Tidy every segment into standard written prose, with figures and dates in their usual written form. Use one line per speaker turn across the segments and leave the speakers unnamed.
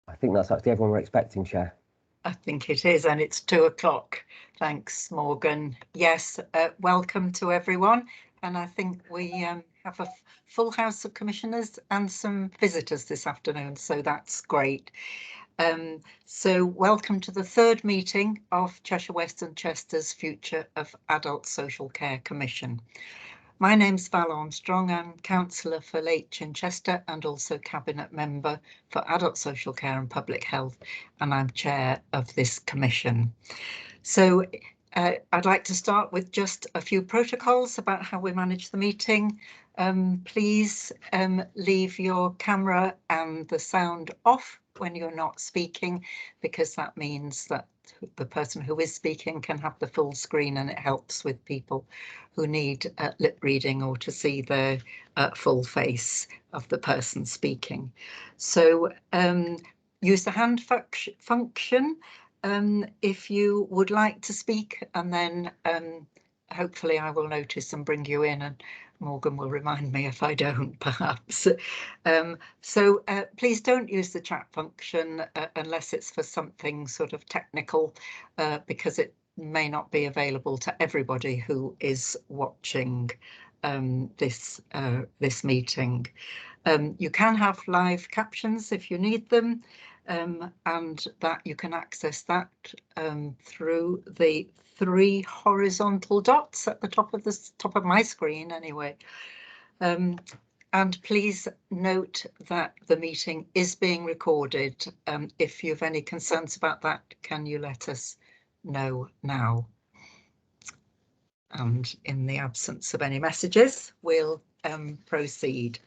I think that's actually everyone we're expecting, Chair.
I think it is, and it's 2 o'clock. Thanks, Morgan. Yes, welcome to everyone. And I think we have a full house of commissioners and some visitors this afternoon, so that's great. So welcome to the 3rd meeting of Cheshire West and Chester's Future of Adult Social Care Commission. My name's Val Armstrong. I'm councillor for Lake Chinchester and also cabinet member for adult social care and public health, and I'm chair of this commission. So I'd like to start with just a few protocols about how we manage the meeting. Please leave your camera and the sound off when you're not speaking, because that means that the person who is speaking can have the full screen, and it helps with people who need lip reading or to see the full face of the person speaking. So use the hand function if you would like to speak, and then hopefully I will notice and bring you in, and Morgan will remind me if I don't, perhaps. So please don't use the chat function unless it's for something sort of technical, because it may not be available to everybody who is watching this meeting. You can have live captions if you need them, and that you can access that through the 3 horizontal dots at the top of my screen anyway. And please note that the meeting is being recorded. If you have any concerns about that, can you let us know now? And in the absence of any messages, we'll proceed.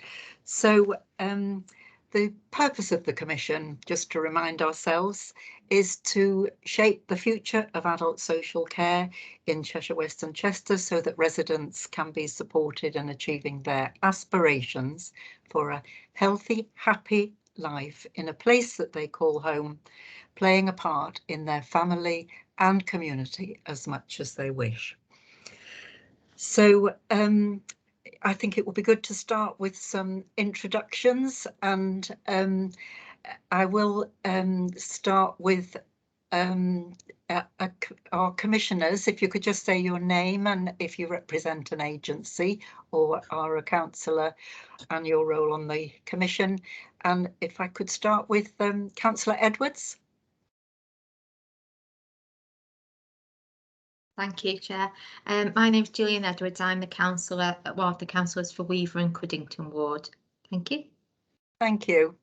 So the purpose of the Commission, just to remind ourselves, is to shape the future of adult social care in Cheshire West and Chester so that residents can be supported in achieving their aspirations for a healthy, happy life in a place that they call home, playing a part in their family and community as much as they wish. So I think it will be good to start with some introductions, and I will start with our commissioners. If you could just say your name and if you represent an agency or are a councillor and your role on the commission. And if I could start with Councillor Edwards.
Thank you, Chair. My name's Gillian Edwards. I'm the councillor, one of the councillors for Weaver and Cuddington Ward. Thank you.
Thank you.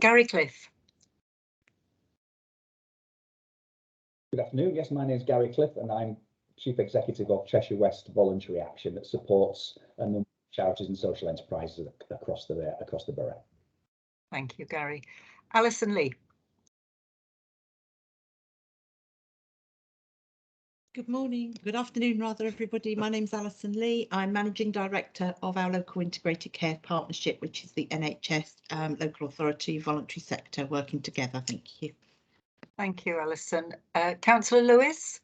Gary Cliff.
Good afternoon. Yes, my name is Gary Cliff and I'm Chief Executive of Cheshire West Voluntary Action that supports a number of charities and social enterprises across the borough.
Thank you, Gary. Alison Lee.
Good morning, good afternoon rather, everybody. My name's Alison Lee. I'm Managing Director of our local integrated care partnership, which is the NHS local authority voluntary sector working together. Thank you.
Thank you, Alison. Councillor Lewis.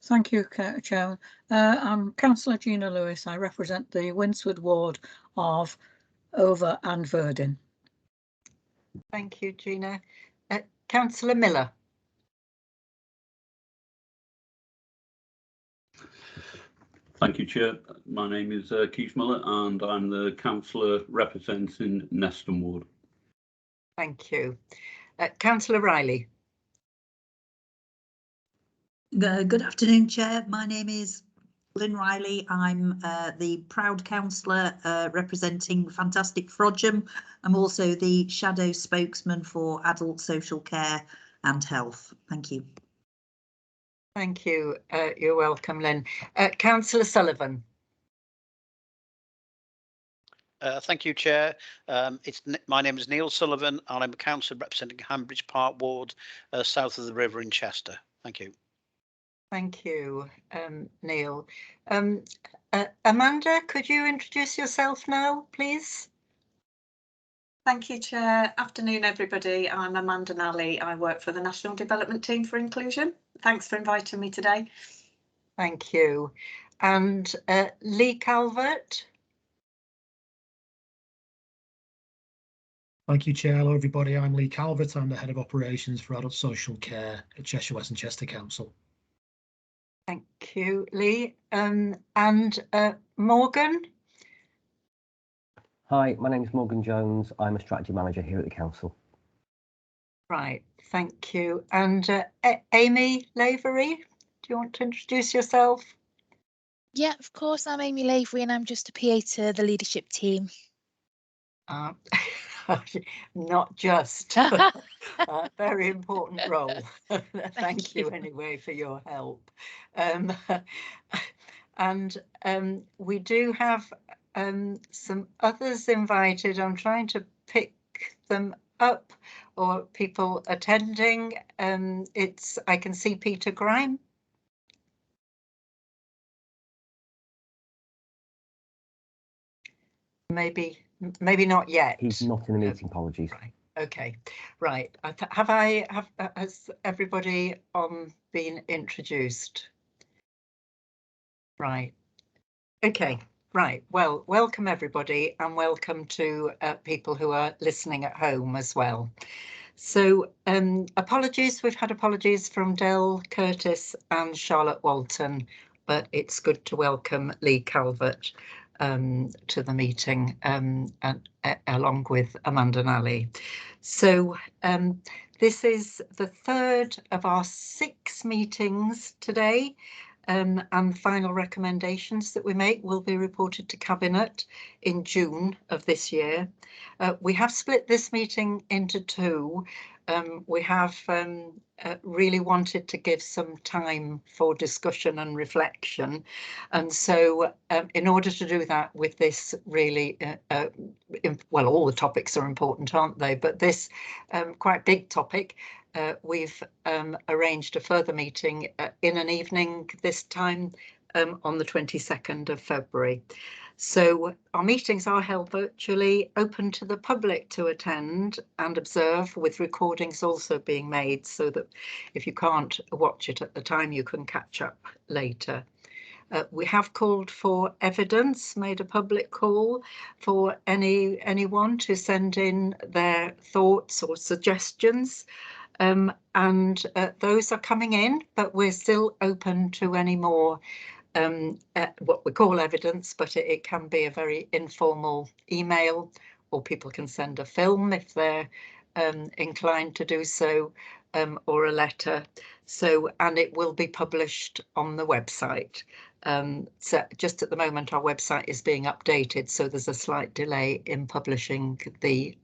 Thank you, Chair. I'm Councillor Gina Lewis. I represent the Winsford ward of Over and Verdin.
Thank you, Gina. Councillor Miller.
Thank you, Chair. My name is Keith Miller and I'm the councillor representing Neston Ward.
Thank you. Councillor Riley.
Good afternoon, Chair. My name is Lynn Riley. I'm the proud councillor representing Fantastic Frodsham. I'm also the shadow spokesman for adult social care and health. Thank you.
Thank you. You're welcome, Lynn. Councillor Sullivan.
Thank you, Chair. My name is Neil Sullivan and I'm a councillor representing Hambridge Park Ward, south of the river in Chester. Thank you.
Thank you, Neil. Amanda, could you introduce yourself now, please?
Thank you, Chair. Afternoon, everybody. I'm Amanda Nally. I work for the National Development Team for Inclusion. Thanks for inviting me today.
Thank you. And Lee Calvert.
Thank you, Chair. Hello, everybody. I'm Lee Calvert. I'm the Head of Operations for Adult Social Care at Cheshire West and Chester Council.
Thank you, Lee. And Morgan.
Hi, my name is Morgan Jones. I'm a strategy manager here at the council.
Right, thank you. And Amy Lavery, do you want to introduce yourself?
Yeah, of course. I'm Amy Lavery and I'm just a PA to the leadership team.
Not just. Very important role. Thank you anyway for your help. And we do have some others invited. I'm trying to pick them up, or people attending. I can see Peter Grime. Maybe not yet.
He's not in the meeting, apologies.
Right. Okay, right. Has everybody been introduced? Right. Okay. Right. Well, welcome everybody, and welcome to people who are listening at home as well. So apologies. We've had apologies from Del Curtis and Charlotte Walton, but it's good to welcome Lee Calvert to the meeting along with Amanda Nally. So this is the third of our 6 meetings today, and final recommendations that we make will be reported to Cabinet in June of this year. We have split this meeting into 2. We have really wanted to give some time for discussion and reflection, and so in order to do that with this really well, all the topics are important, aren't they, but this quite big topic, we've arranged a further meeting in an evening this time on the 22nd of February. So our meetings are held virtually, open to the public to attend and observe, with recordings also being made so that if you can't watch it at the time, you can catch up later. We have called for evidence, made a public call for anyone to send in their thoughts or suggestions. And those are coming in, but we're still open to any more what we call evidence, but it can be a very informal email, or people can send a film if they're inclined to do so, or a letter. So, and it will be published on the website. So just at the moment, our website is being updated, so there's a slight delay in publishing the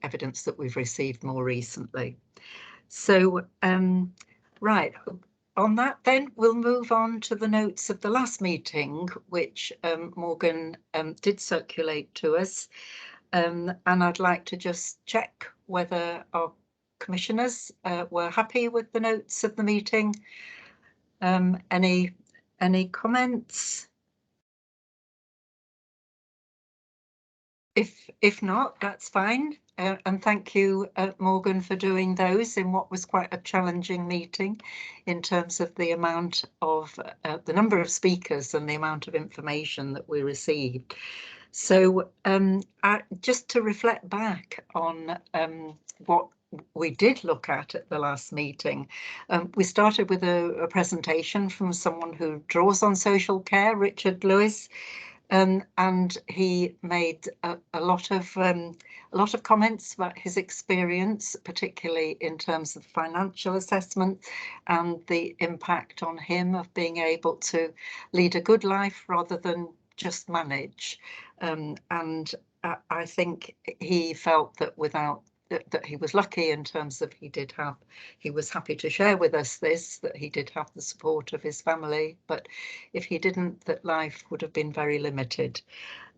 evidence that we've received more recently. So, right. On that, then we'll move on to the notes of the last meeting, which Morgan did circulate to us. And I'd like to just check whether our commissioners were happy with the notes of the meeting. Any comments? If not, that's fine. And thank you, Morgan, for doing those in what was quite a challenging meeting in terms of the amount of the number of speakers and the amount of information that we received. So just to reflect back on what we did look at the last meeting, we started with a presentation from someone who draws on social care, Richard Lewis. And he made a lot of comments about his experience, particularly in terms of financial assessment and the impact on him of being able to lead a good life rather than just manage. And I think he felt that without that he was lucky in terms of he was happy to share with us that he did have the support of his family, but if he didn't, that life would have been very limited.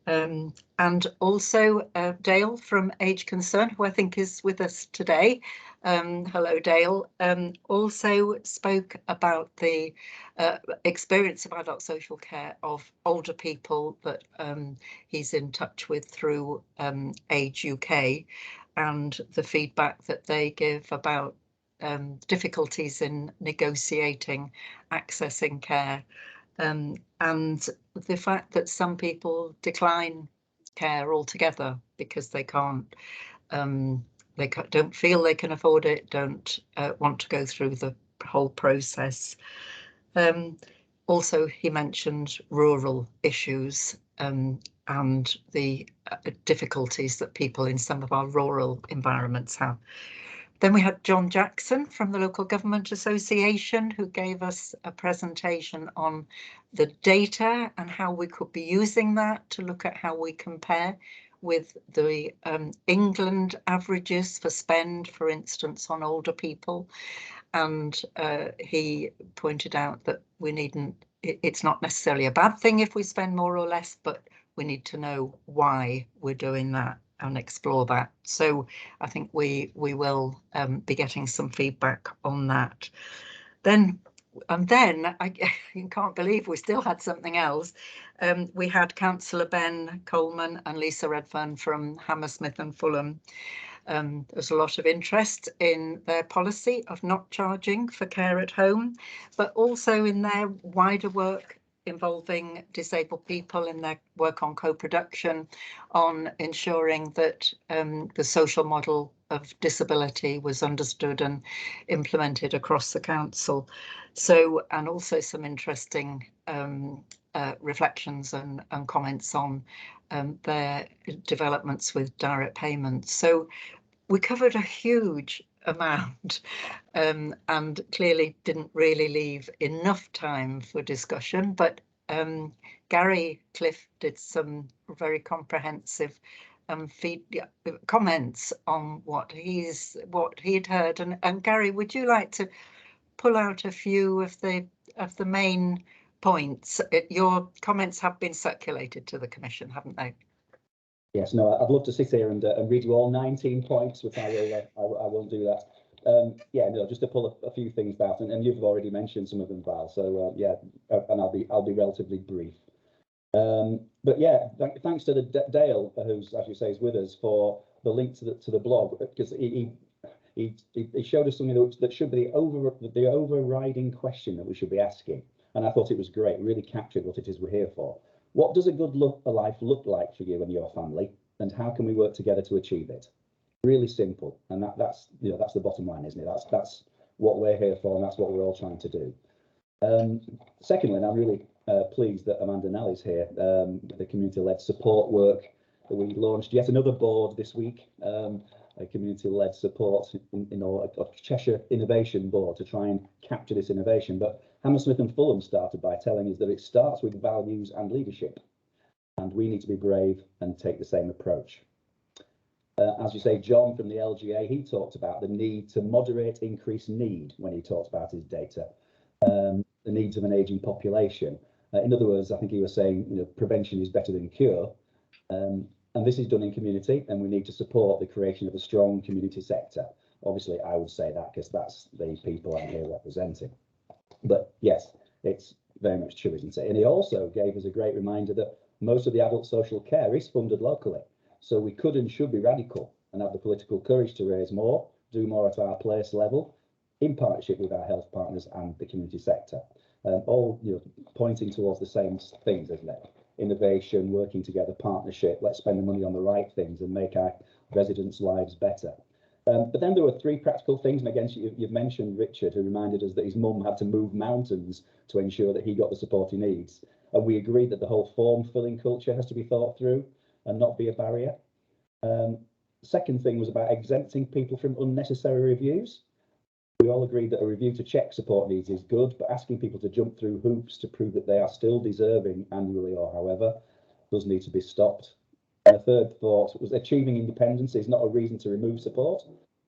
And also Dale from Age Concern, who I think is with us today. Hello, Dale. Also spoke about the experience of adult social care of older people that he's in touch with through Age UK, and the feedback that they give about difficulties in negotiating, accessing care. And the fact that some people decline care altogether because they can't, don't feel they can afford it, don't want to go through the whole process. Also, he mentioned rural issues and the difficulties that people in some of our rural environments have. Then we had John Jackson from the Local Government Association, who gave us a presentation on the data and how we could be using that to look at how we compare with the England averages for spend, for instance, on older people. And he pointed out that it's not necessarily a bad thing if we spend more or less, but we need to know why we're doing that and explore that. So I think we will be getting some feedback on that. Then I can't believe we still had something else. We had Councillor Ben Coleman and Lisa Redfern from Hammersmith and Fulham. There's a lot of interest in their policy of not charging for care at home, but also in their wider work involving disabled people in their work on co-production, on ensuring that the social model of disability was understood and implemented across the council. So, and also some interesting reflections and comments on their developments with direct payments. So we covered a huge amount and clearly didn't really leave enough time for discussion, but Gary Cliff did some very comprehensive comments on what he'd heard, and Gary, would you like to pull out a few of the main points? Your comments have been circulated to the Commission, haven't they?
Yes, no, I'd love to sit here and read you all 19 points, which I won't do that. Yeah, no, just to pull a few things out, and you've already mentioned some of them, Val. So yeah, and I'll be relatively brief. But yeah, thanks to Dale, who's, as you say, is with us, for the link to the blog, because he showed us something that should be the overriding question that we should be asking, and I thought it was great. It really captured what it is we're here for. What does a good life look like for you and your family, and how can we work together to achieve it? Really simple, and that's the bottom line, isn't it? That's what we're here for, and that's what we're all trying to do. Secondly, and I'm really pleased that Amanda Nally's here, the community-led support work that we launched yet another board this week, a community-led support a Cheshire Innovation Board to try and capture this innovation. But Hammersmith and Fulham started by telling us that it starts with values and leadership, and we need to be brave and take the same approach. As you say, John from the LGA, he talked about the need to moderate increased need when he talked about his data, the needs of an ageing population. In other words, I think he was saying, prevention is better than cure. And this is done in community, and we need to support the creation of a strong community sector. Obviously, I would say that because that's the people I'm here representing. But yes, it's very much true, isn't it? And he also gave us a great reminder that most of the adult social care is funded locally. So we could and should be radical and have the political courage to raise more, do more at our place level, in partnership with our health partners and the community sector. All pointing towards the same things, isn't it? Innovation, working together, partnership. Let's spend the money on the right things and make our residents' lives better. But then there were three practical things, and again, you've mentioned Richard, who reminded us that his mum had to move mountains to ensure that he got the support he needs. And we agreed that the whole form-filling culture has to be thought through and not be a barrier. Second thing was about exempting people from unnecessary reviews. We all agreed that a review to check support needs is good, but asking people to jump through hoops to prove that they are still deserving annually or however does need to be stopped. And a third thought was achieving independence is not a reason to remove support.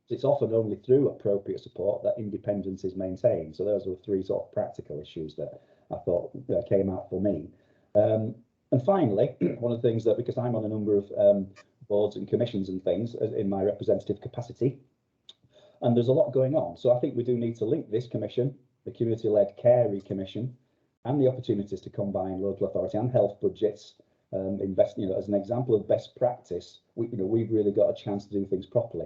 It's often only through appropriate support that independence is maintained. So those were three sort of practical issues that I thought came out for me. And finally, one of the things that, because I'm on a number of boards and commissions and things in my representative capacity, and there's a lot going on. So I think we do need to link this commission, the Community-Led Care Commission, and the opportunities to combine local authority and health budgets, invest, as an example of best practice. We've really got a chance to do things properly.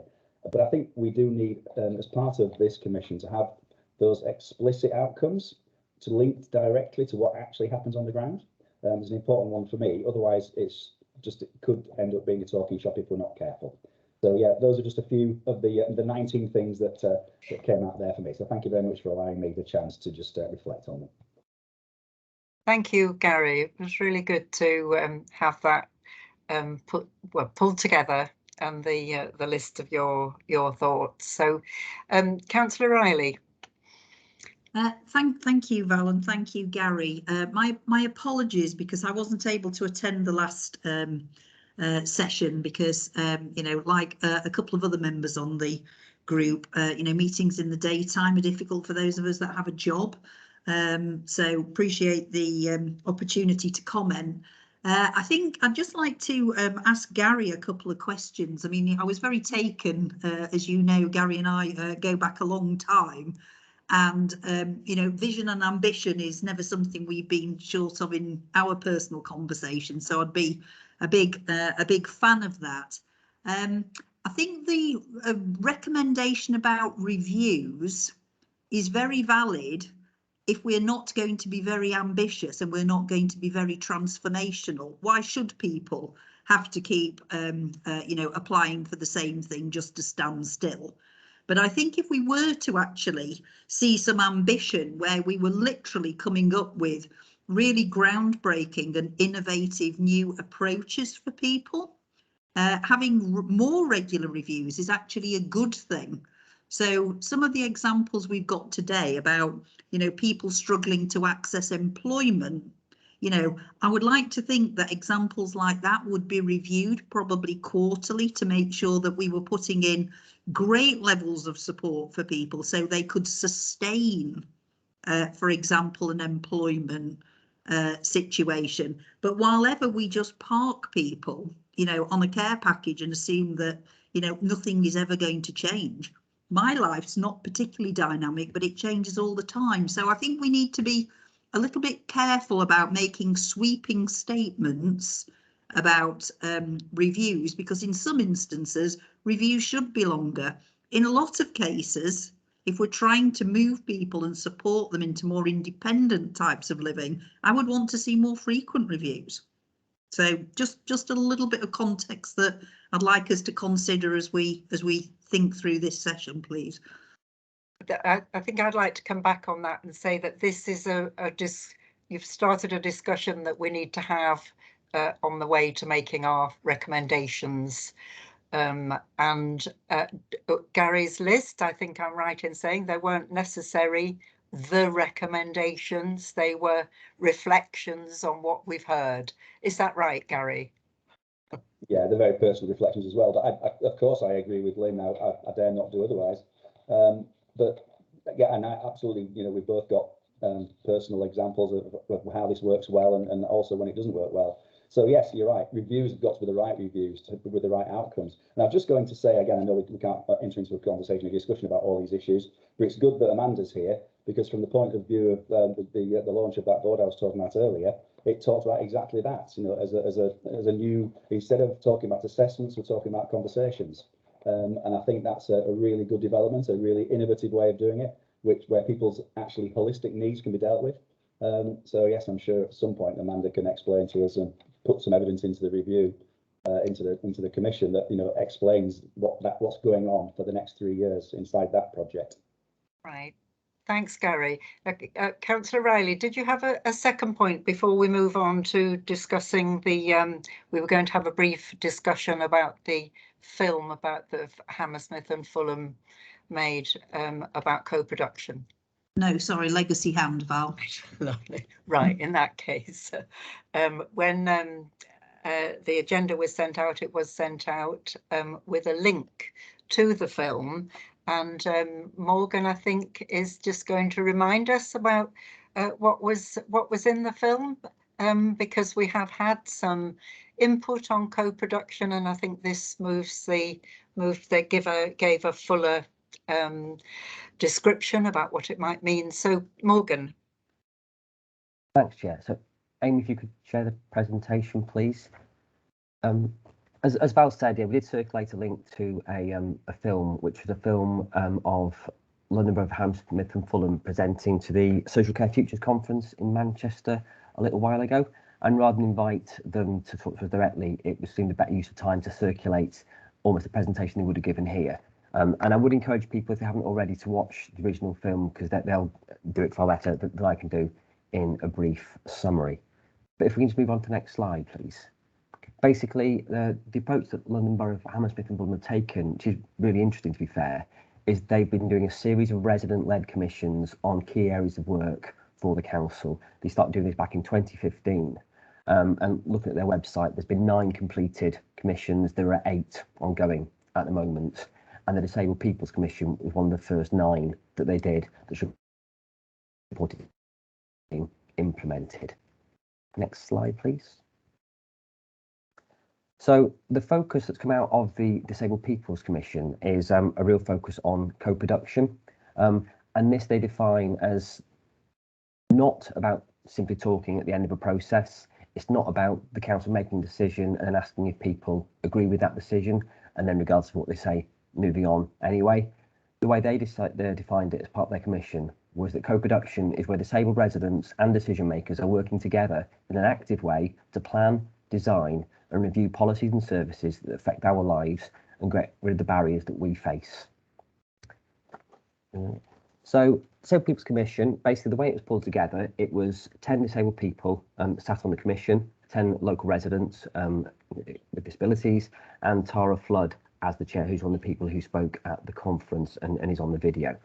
But I think we do need, as part of this commission, to have those explicit outcomes to link directly to what actually happens on the ground. It's an important one for me. Otherwise, it could end up being a talking shop if we're not careful. So yeah, those are just a few of the 19 things that came out there for me. So thank you very much for allowing me the chance to just reflect on them.
Thank you, Gary. It was really good to have that pulled together and the list of your thoughts. So, Councillor Riley.
Thank you, Val, and thank you, Gary. My apologies because I wasn't able to attend the last session because, like a couple of other members on the group, meetings in the daytime are difficult for those of us that have a job. So appreciate the opportunity to comment. I think I'd just like to ask Gary a couple of questions. I mean, I was very taken, as you know, Gary and I go back a long time. And, vision and ambition is never something we've been short of in our personal conversation. So I'd be a big fan of that. I think the recommendation about reviews is very valid if we're not going to be very ambitious and we're not going to be very transformational. Why should people have to keep, applying for the same thing just to stand still? But I think if we were to actually see some ambition where we were literally coming up with really groundbreaking and innovative new approaches for people, having more regular reviews is actually a good thing. So some of the examples we've got today about, people struggling to access employment, I would like to think that examples like that would be reviewed probably quarterly to make sure that we were putting in great levels of support for people so they could sustain, for example, an employment situation. But while ever we just park people, on a care package and assume that, nothing is ever going to change. My life's not particularly dynamic, but it changes all the time. So I think we need to be a little bit careful about making sweeping statements about reviews, because in some instances, reviews should be longer. In a lot of cases, if we're trying to move people and support them into more independent types of living, I would want to see more frequent reviews. So just a little bit of context that I'd like us to consider as we think through this session, please.
I think I'd like to come back on that and say that this is you've started a discussion that we need to have on the way to making our recommendations. And Gary's list, I think I'm right in saying they weren't necessarily the recommendations, they were reflections on what we've heard. Is that right, Gary?
Yeah, they're very personal reflections as well. Of course, I agree with Lynn. I dare not do otherwise. But yeah, and I absolutely, we've both got personal examples of how this works well and also when it doesn't work well. So yes, you're right. Reviews have got to be the right reviews with the right outcomes. And I'm just going to say again, I know we can't enter into a conversation, a discussion about all these issues, but it's good that Amanda's here because from the point of view of the launch of that board I was talking about earlier, it talks about exactly that. As a new, instead of talking about assessments, we're talking about conversations. And I think that's a really good development, a really innovative way of doing it, where people's actually holistic needs can be dealt with. So yes, I'm sure at some point Amanda can explain to us and put some evidence into the review, into the commission that explains what's going on for the next 3 years inside that project.
Right. Thanks, Gary. Councillor Riley, did you have a second point before we move on to discussing the, we were going to have a brief discussion about the film about the Hammersmith and Fulham made about co-production?
No, sorry, Legacy Hand, Val.
Lovely. Right, in that case, when the agenda was sent out, it was sent out with a link to the film. And Morgan, I think, is just going to remind us about what was in the film, because we have had some input on co-production, and I think this gave a fuller description about what it might mean. So Morgan.
Thanks, Chair. So Amy, if you could share the presentation, please. As Val said, yeah, we did circulate a link to a film, which was a film of London Borough of Hammersmith and Fulham presenting to the Social Care Futures Conference in Manchester a little while ago. And rather than invite them to talk to us directly, it seemed a better use of time to circulate almost the presentation they would have given here. And I would encourage people, if they haven't already, to watch the original film, because they'll do it far better than I can do in a brief summary. But if we can just move on to the next slide, please. Basically, the approach that London Borough of Hammersmith and Fulham have taken, which is really interesting to be fair, is they've been doing a series of resident-led commissions on key areas of work for the council. They started doing this back in 2015. And looking at their website, there's been 9 completed commissions. There are 8 ongoing at the moment. And the Disabled People's Commission was one of the first 9 that they did that should be being implemented. Next slide, please. So the focus that's come out of the Disabled People's Commission is a real focus on co-production. And this they define as not about simply talking at the end of a process. It's not about the council making a decision and asking if people agree with that decision, and then regardless of what they say, moving on anyway. The way they defined it as part of their commission was that co-production is where disabled residents and decision makers are working together in an active way to plan, design and review policies and services that affect our lives and get rid of the barriers that we face. So Disabled People's Commission, basically the way it was pulled together, it was 10 disabled people sat on the commission, 10 local residents with disabilities, and Tara Flood as the chair, who's one of the people who spoke at the conference and is on the video.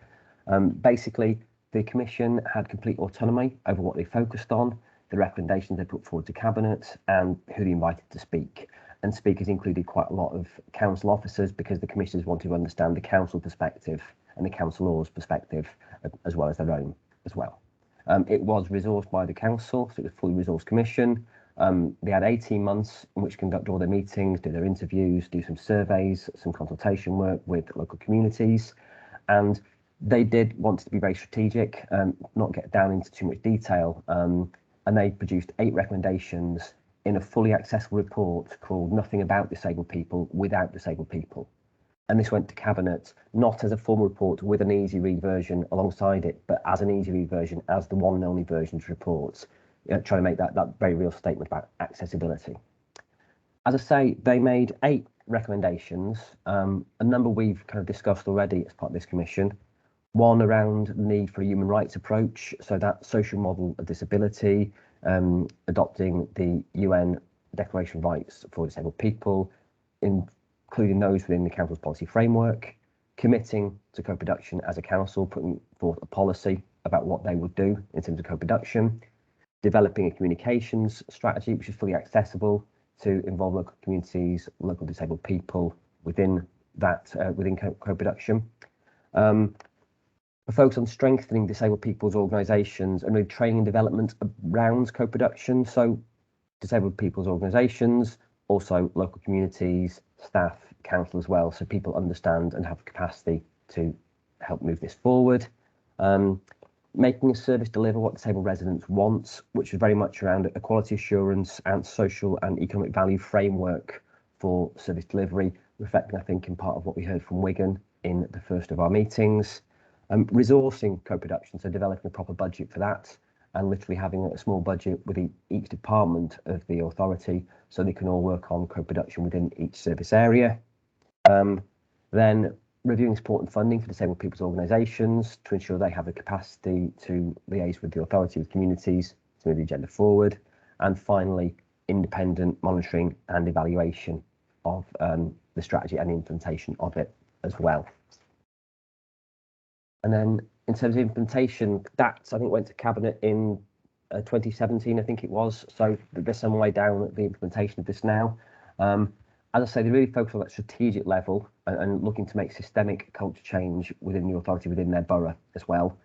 Basically, the commission had complete autonomy over what they focused on, the recommendations they put forward to Cabinet, and who they invited to speak. And speakers included quite a lot of council officers, because the commissioners wanted to understand the council perspective and the council law's perspective, as well as their own as well. It was resourced by the council, so it was a fully resourced commission. They had 18 months in which to conduct all their meetings, do their interviews, do some surveys, some consultation work with local communities. And they did want to be very strategic, not get down into too much detail. And they produced 8 recommendations in a fully accessible report called Nothing About Disabled People Without Disabled People. And this went to Cabinet, not as a formal report with an easy read version alongside it, but as an easy read version, as the one and only version to reports, trying to make that very real statement about accessibility. As I say, they made 8 recommendations, a number we've kind of discussed already as part of this commission. One around the need for a human rights approach, so that social model of disability, adopting the UN Declaration of Rights for Disabled People, including those within the council's policy framework, committing to co-production as a council, putting forth a policy about what they would do in terms of co-production, developing a communications strategy which is fully accessible to involve local communities, local disabled people within that, within co-production. A focus on strengthening disabled people's organisations and really training and development around co-production. So disabled people's organisations, also local communities, staff, council as well, so people understand and have capacity to help move this forward. Making a service deliver what disabled residents want, which is very much around a quality assurance and social and economic value framework for service delivery, reflecting, I think, in part of what we heard from Wigan in the first of our meetings. Resourcing co-production, so developing a proper budget for that, and literally having a small budget within each department of the authority so they can all work on co-production within each service area. Then reviewing support and funding for disabled people's organisations to ensure they have the capacity to liaise with the authority, with communities to move the agenda forward. And finally, independent monitoring and evaluation of the strategy and the implementation of it as well. And then in terms of implementation, that I think went to Cabinet in 2017, I think it was. So there's some way down the implementation of this now. As I say, they really focus on that strategic level and looking to make systemic culture change within the authority, within their borough as well.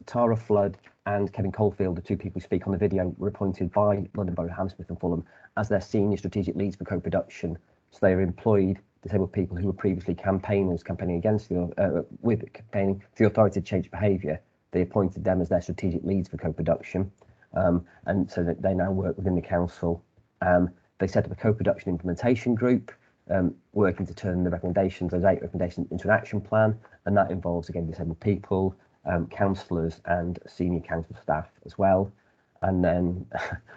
Tara Flood and Kevin Caulfield, the two people who speak on the video, were appointed by London Borough, Hammersmith and Fulham as their senior strategic leads for co-production. So they are employed disabled people who were previously campaigners, campaigning against campaigning for the authority to change behaviour. They appointed them as their strategic leads for co-production, and so that they now work within the council. They set up a co-production implementation group, working to turn the recommendations, those 8 recommendations, into an action plan, and that involves again disabled people, councillors and senior council staff as well. And then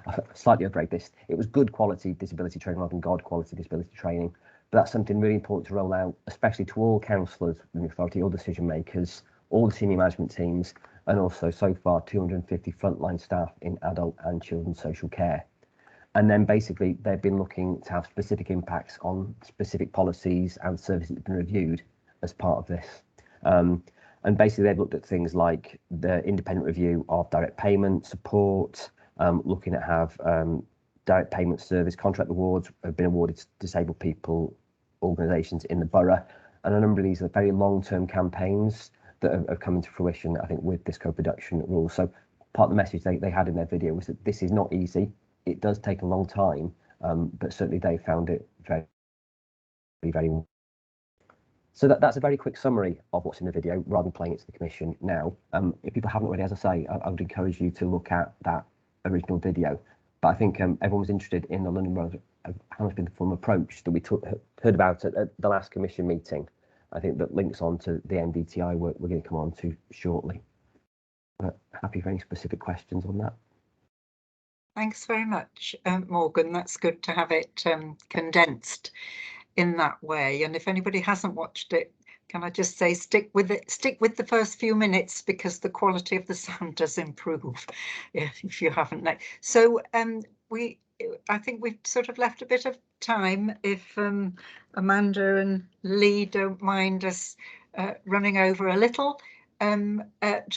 I slightly upgrade this. It was good quality disability training rather than God quality disability training. But that's something really important to roll out, especially to all councillors in the authority, all decision makers, all the senior management teams, and also so far 250 frontline staff in adult and children's social care. And then basically they've been looking to have specific impacts on specific policies and services that have been reviewed as part of this. And basically they've looked at things like the independent review of direct payment support, looking at have direct payment service contract awards have been awarded to disabled people organisations in the borough, and a number of these are very long-term campaigns that have come into fruition, I think, with this co-production rule. So part of the message they had in their video was that this is not easy. It does take a long time, but certainly they found it very, very well. So that's a very quick summary of what's in the video, rather than playing it to the Commission now. If people haven't already, as I say, I would encourage you to look at that original video. But I think everyone was interested in the London Borough of Hammersmith Fulham approach that we heard about at the last Commission meeting. I think that links on to the NDTI work we're going to come on to shortly. But happy for any specific questions on that.
Thanks very much, Morgan. That's good to have it condensed in that way. And if anybody hasn't watched it, can I just say stick with the first few minutes, because the quality of the sound does improve if you haven't. So I think we've sort of left a bit of time, if Amanda and Lee don't mind us running over a little,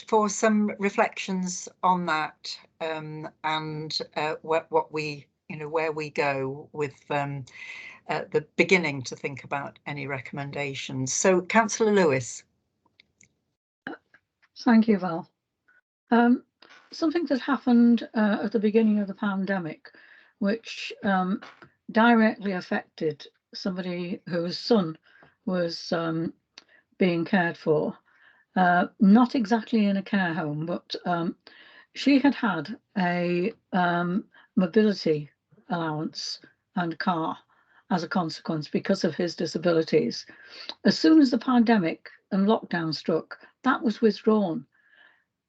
for some reflections on that, and what we, where we go with the beginning to think about any recommendations. So, Councillor Lewis.
Thank you, Val. Something that happened at the beginning of the pandemic, which directly affected somebody whose son was being cared for, not exactly in a care home, but she had had a mobility allowance and car as a consequence because of his disabilities. As soon as the pandemic and lockdown struck, that was withdrawn.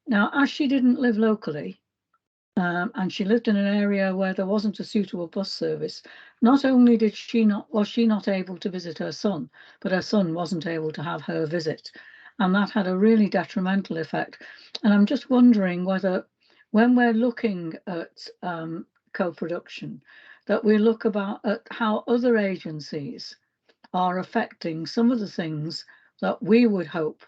Now, as she didn't live locally, and she lived in an area where there wasn't a suitable bus service, not only was she not able to visit her son, but her son wasn't able to have her visit. And that had a really detrimental effect. And I'm just wondering whether, when we're looking at co-production, that we look at how other agencies are affecting some of the things that we would hope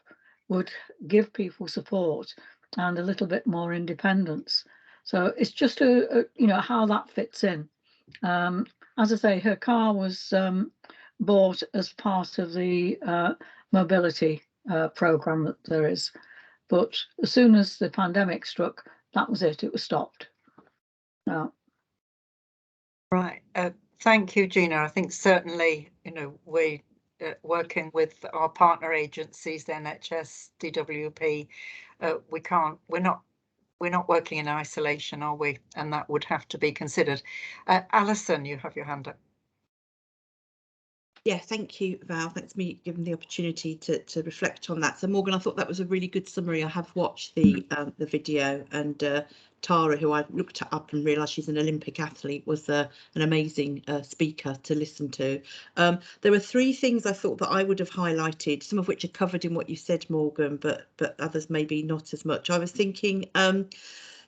would give people support and a little bit more independence. So it's just how that fits in. As I say, her car was bought as part of the mobility program that there is, but as soon as the pandemic struck, that was it. It was stopped.
Right. Thank you, Gina. I think certainly, we working with our partner agencies, the NHS, DWP, we're not working in isolation, are we? And that would have to be considered. Alison, you have your hand up.
Yeah, thank you, Val. Thanks for me giving the opportunity to reflect on that. So, Morgan, I thought that was a really good summary. I have watched the video, and Tara, who I looked up and realised she's an Olympic athlete, was an amazing speaker to listen to. There were 3 things I thought that I would have highlighted, some of which are covered in what you said, Morgan, but others maybe not as much. I was thinking,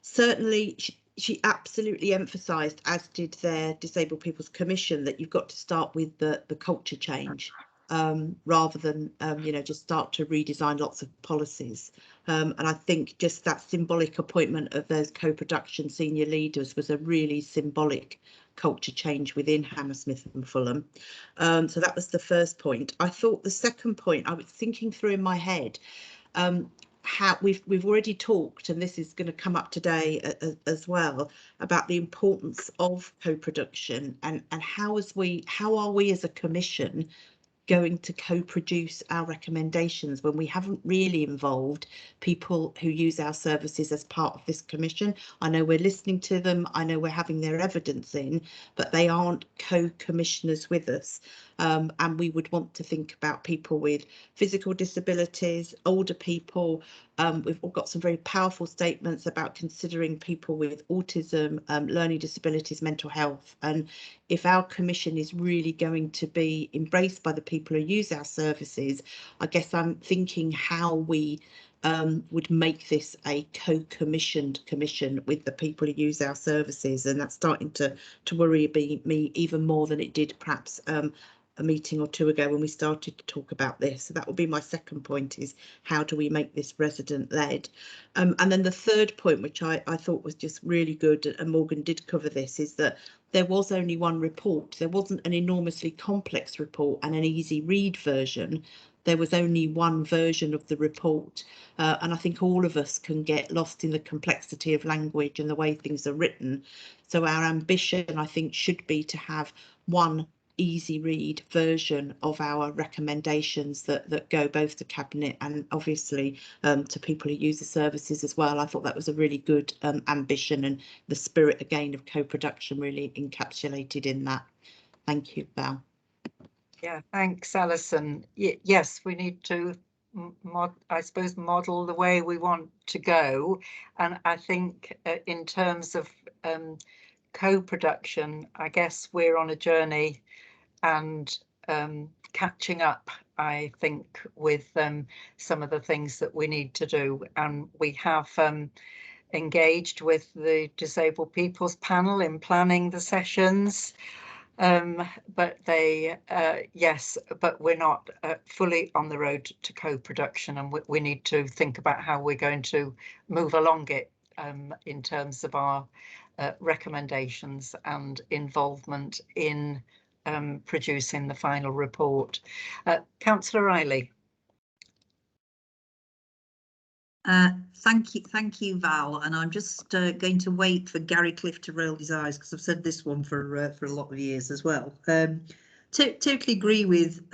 certainly, she absolutely emphasised, as did their Disabled People's Commission, that you've got to start with the culture change. rather than just start to redesign lots of policies. And I think just that symbolic appointment of those co-production senior leaders was a really symbolic culture change within Hammersmith and Fulham. So that was the first point. I thought the second point, I was thinking through in my head, how we've already talked, and this is going to come up today as well, about the importance of co-production and how are we as a commission going to co-produce our recommendations when we haven't really involved people who use our services as part of this commission. I know we're listening to them, I know we're having their evidence in, but they aren't co-commissioners with us. And we would want to think about people with physical disabilities, older people. We've all got some very powerful statements about considering people with autism, learning disabilities, mental health. And if our commission is really going to be embraced by the people who use our services, I guess I'm thinking how we would make this a co-commissioned commission with the people who use our services, and that's starting to worry me even more than it did perhaps a meeting or two ago when we started to talk about this. So that would be my second point, is how do we make this resident led? And then the third point, which I thought was just really good, and Morgan did cover this, is that there was only one report. There wasn't an enormously complex report and an easy read version. There was only one version of the report, and I think all of us can get lost in the complexity of language and the way things are written. So our ambition, I think, should be to have one easy read version of our recommendations that go both to Cabinet and obviously to people who use the services as well. I thought that was a really good ambition, and the spirit again of co-production really encapsulated in that. Thank you, Val.
Yeah, thanks, Alison. Yes, we need to, I suppose, model the way we want to go. And I think in terms of co-production, I guess we're on a journey and catching up, I think, with some of the things that we need to do. And we have engaged with the Disabled People's Panel in planning the sessions. But they, yes, but we're not fully on the road to co-production, and we need to think about how we're going to move along it in terms of our recommendations and involvement in producing the final report. Councillor Riley.
Thank you, Val. And I'm just going to wait for Gary Cliff to roll his eyes, because I've said this one for a lot of years as well. Totally agree with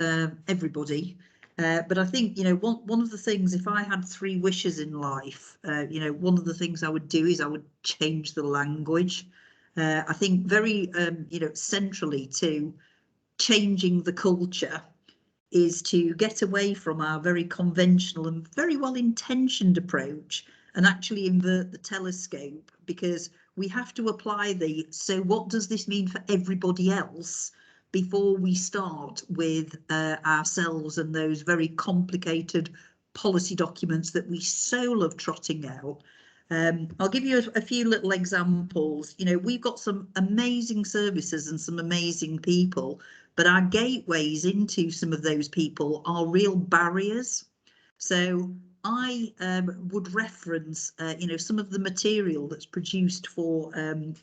everybody, but I think one of the things, if I had 3 wishes in life, one of the things I would do is I would change the language. I think very centrally to changing the culture is to get away from our very conventional and very well-intentioned approach and actually invert the telescope, because we have to apply so what does this mean for everybody else before we start with ourselves and those very complicated policy documents that we so love trotting out. I'll give you a few little examples. We've got some amazing services and some amazing people, but our gateways into some of those people are real barriers. So I would reference, some of the material that's produced for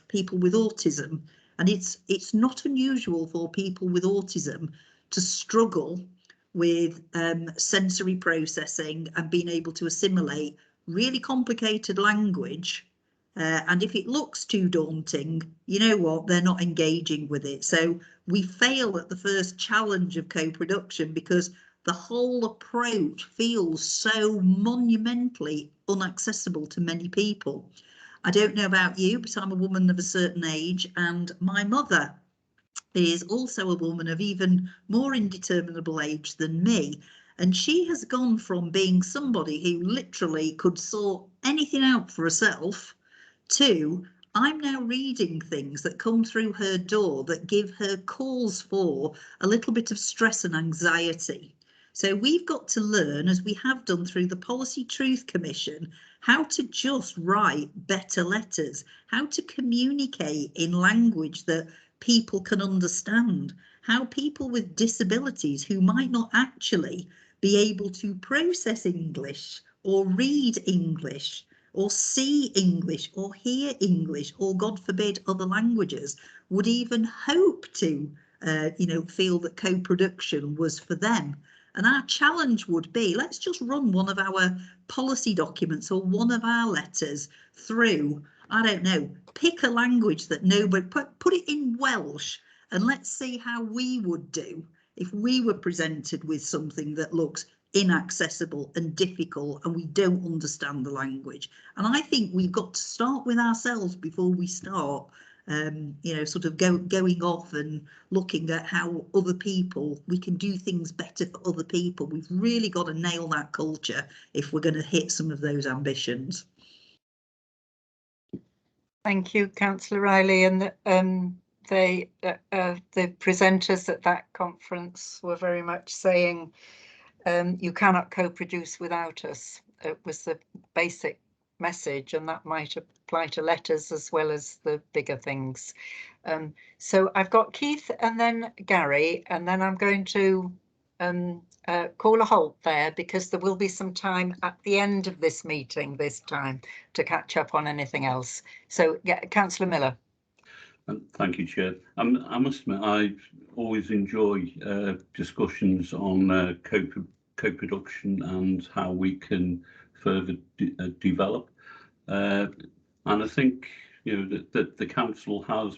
people with autism, and it's not unusual for people with autism to struggle with sensory processing and being able to assimilate really complicated language. And if it looks too daunting, you know what, they're not engaging with it. So we fail at the first challenge of co-production because the whole approach feels so monumentally inaccessible to many people. I don't know about you, but I'm a woman of a certain age, and my mother is also a woman of even more indeterminable age than me. And she has gone from being somebody who literally could sort anything out for herself to, I'm now reading things that come through her door that give her cause for a little bit of stress and anxiety. So we've got to learn, as we have done through the Policy Truth Commission, how to just write better letters, how to communicate in language that people can understand, how people with disabilities who might not actually be able to process English or read English or see English or hear English or, God forbid, other languages would even hope to, feel that co-production was for them. And our challenge would be, let's just run one of our policy documents or one of our letters through, I don't know, pick a language that nobody, put it in Welsh, and let's see how we would do if we were presented with something that looks inaccessible and difficult and we don't understand the language. And I think we've got to start with ourselves before we start sort of going off and looking at how other people, we can do things better for other people. We've really got to nail that culture if we're going to hit some of those ambitions.
Thank you, Councillor Riley. And the presenters at that conference were very much saying you cannot co-produce without us. It was the basic message, and that might apply to letters as well as the bigger things. So I've got Keith and then Gary, and then I'm going to call a halt there because there will be some time at the end of this meeting this time to catch up on anything else. So yeah, Councillor Miller.
Thank you, Chair. I must admit, I always enjoy discussions on co-production and how we can further develop. And I think that the council has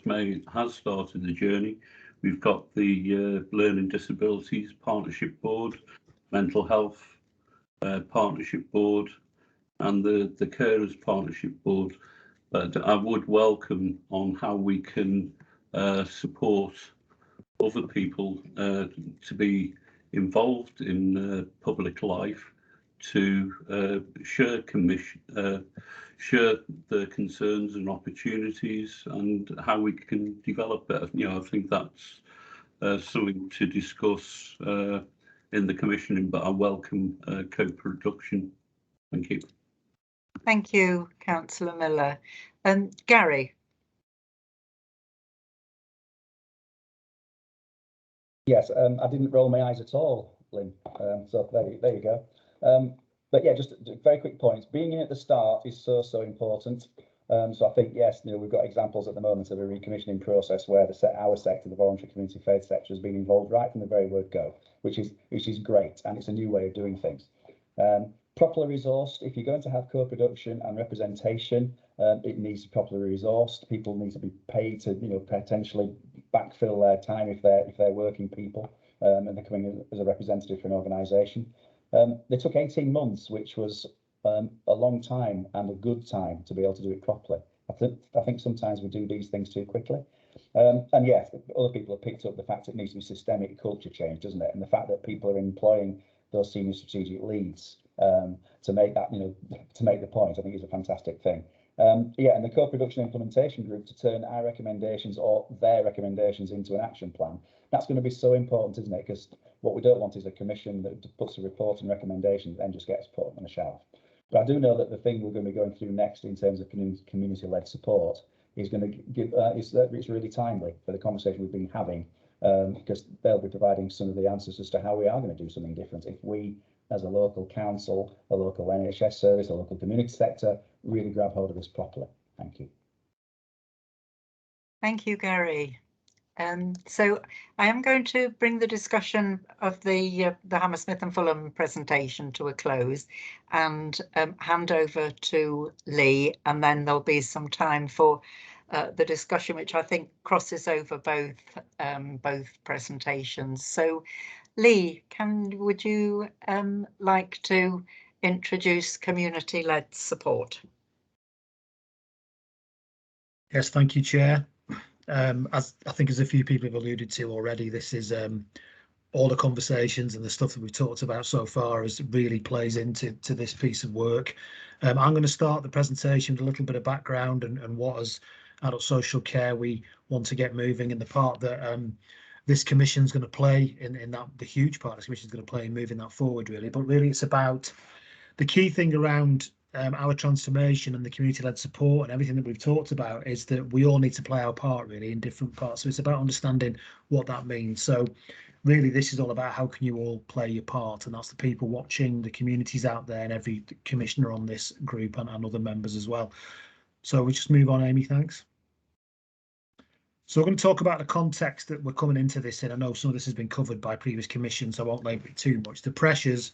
started the journey. We've got the Learning Disabilities Partnership Board, Mental Health Partnership Board, and the Carers Partnership Board. But I would welcome on how we can support other people to be involved in public life, to share the concerns and opportunities and how we can develop better. I think that's something to discuss in the commissioning, but I welcome co-production. Thank you.
Thank you, Councillor Miller. Gary.
Yes, I didn't roll my eyes at all, Lynn. So there you go. But yeah, just very quick points. Being in at the start is so important. So I think, yes, we've got examples at the moment of a recommissioning process where our sector, the voluntary community faith sector, has been involved right from the very word go, which is great, and it's a new way of doing things. Properly resourced. If you're going to have co-production and representation, it needs to be properly resourced. People need to be paid to, potentially backfill their time if they're working people and they're coming in as a representative for an organisation. They took 18 months, which was a long time and a good time to be able to do it properly. I think sometimes we do these things too quickly. And yes, other people have picked up the fact it needs to be systemic culture change, doesn't it? And the fact that people are employing those senior strategic leads to make that, to make the point, I think is a fantastic thing. Yeah, and the co-production implementation group to turn our recommendations or their recommendations into an action plan. That's going to be so important, isn't it? Because what we don't want is a commission that puts a report and recommendations and just gets put on a shelf. But I do know that the thing we're going to be going through next in terms of community-led support is going to give, it's really timely for the conversation we've been having, because they'll be providing some of the answers as to how we are going to do something different if we, as a local council, a local NHS service, a local community sector, really grab hold of this properly. Thank you.
Thank you, Gary. So I am going to bring the discussion of the Hammersmith and Fulham presentation to a close and hand over to Lee, and then there'll be some time for the discussion, which I think crosses over both presentations. So Lee, would you like to introduce community-led support?
Yes, thank you, Chair. As I think as a few people have alluded to already, this is all the conversations and the stuff that we've talked about so far is really plays into this piece of work. I'm going to start the presentation with a little bit of background and what as adult social care we want to get moving, and the part that this commission is going to play in that, the huge part this commission is going to play in moving that forward, really. But really it's about the key thing around our transformation and the community-led support and everything that we've talked about is that we all need to play our part really in different parts. So it's about understanding what that means. So really this is all about how can you all play your part, and that's the people watching, the communities out there, and every commissioner on this group and other members as well. So we'll just move on, Amy, thanks. So we're going to talk about the context that we're coming into this in. I know some of this has been covered by previous commissions, so I won't labour it too much. The pressures,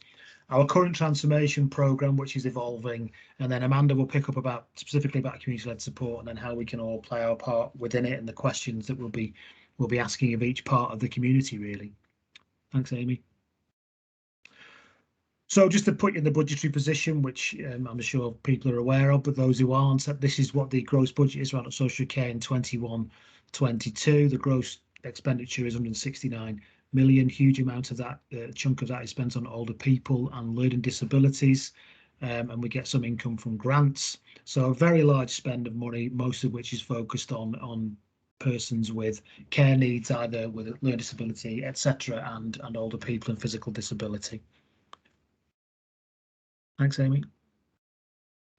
our current transformation programme, which is evolving, and then Amanda will pick up about specifically about community-led support, and then how we can all play our part within it, and the questions that we'll be asking of each part of the community, really. Thanks, Amy. So just to put you in the budgetary position, which I'm sure people are aware of, but those who aren't, this is what the gross budget is around social care in 21-22. The gross expenditure is 169 million. Huge amount of that, chunk of that is spent on older people and learning disabilities, and we get some income from grants. So a very large spend of money, most of which is focused on persons with care needs, either with a learning disability, etc., and older people and physical disability. Thanks, Amy.